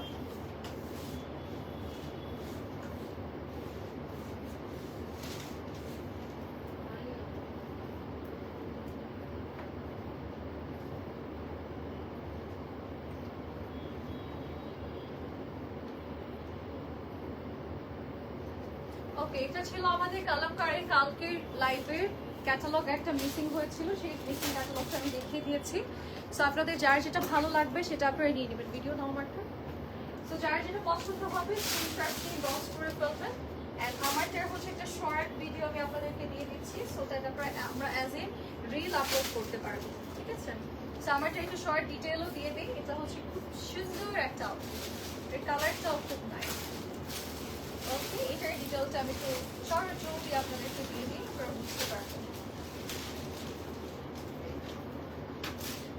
ওকে, এটা ছিল আমাদের কালামকারীর কালকের লাইভের ক্যাটালগ, একটা মিসিং হয়েছিল, সেই মিসিং ক্যাটালগটা আমি দেখিয়ে দিয়েছি। সো আপনাদের যার যেটা ভালো লাগবে সেটা আপনারা নিয়ে নেবেন। ভিডিও নাও মারতে। সো যার যেটা পছন্দ হবে স্ক্রিনশট নিয়ে বক্স করে ফেলবেন। অ্যান্ড আমারটা হচ্ছে একটা শর্ট ভিডিও আমি আপনাদেরকে দিয়ে দিচ্ছি, সো দ্যাট আমরা অ্যাজ এ রিল আপলোড করতে পারবো, ঠিক আছে? সো আমারটা একটু শর্ট ডিটেলও দিয়ে দিই। এটা হচ্ছে খুব সুন্দর একটা আউটফিট, এর কালারটাও খুব নাইস। ওকে, এটার ডিটেলসটা আমি একটু শর্ট জলদি আপনাদেরকে দিয়ে দিই, আপনারা বুঝতে পারবেন।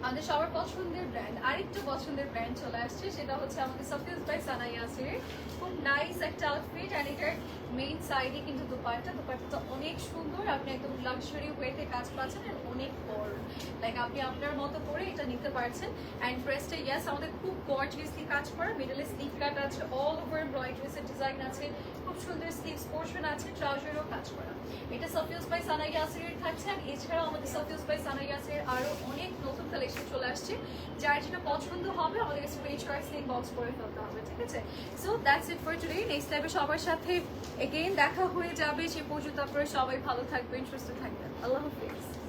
আমাদের সবার পছন্দের ব্র্যান্ড, আরেকটু পছন্দের ব্র্যান্ড চলে আসছে, সেটা হচ্ছে আমাদের সাফিউজ বাই সানা ইয়াসিরের খুব নাইস একটা আউটফিট। অ্যান্ড এটার মেইন সাইডে কিন্তু দুপাট্টাটা অনেক সুন্দর, আপনি একদম লাক্সারি ওয়েতে কাজ পাচ্ছেন and অনেক বড়, লাইক আপনি আপনার মতো করে এটা নিতে পারছেন। অ্যান্ড ড্রেসটা ইয়াস আমাদের খুব গর্জিয়াসলি কাজ করা, মিডলে স্লিভ কাট আছে, অল ওভার এমব্রয়ডারিসের ডিজাইন আছে, খুব সুন্দর স্লিভস পোর্শন আছে, ট্রাউজারও কাজ করা। এটা সাফিউজ বাই সানা ইয়াসিরের থাকছে। আর এছাড়াও আমাদের সাফিউজ বাই সানা ইয়াসিরের আরও অনেক নতুন কালেকশন চলে আসছে, যার যেটা পছন্দ হবে আমাদের কাছে পেজ কার্ড সিং বক্স করে ফেলতে হবে, ঠিক আছে? So that's it for today. Next টাইমে সবার সাথে এগেইন দেখা হয়ে যাবে, সে পর্যন্ত আপনারা সবাই ভালো থাকবেন, সুস্থ থাকবেন। আল্লাহ হাফিজ।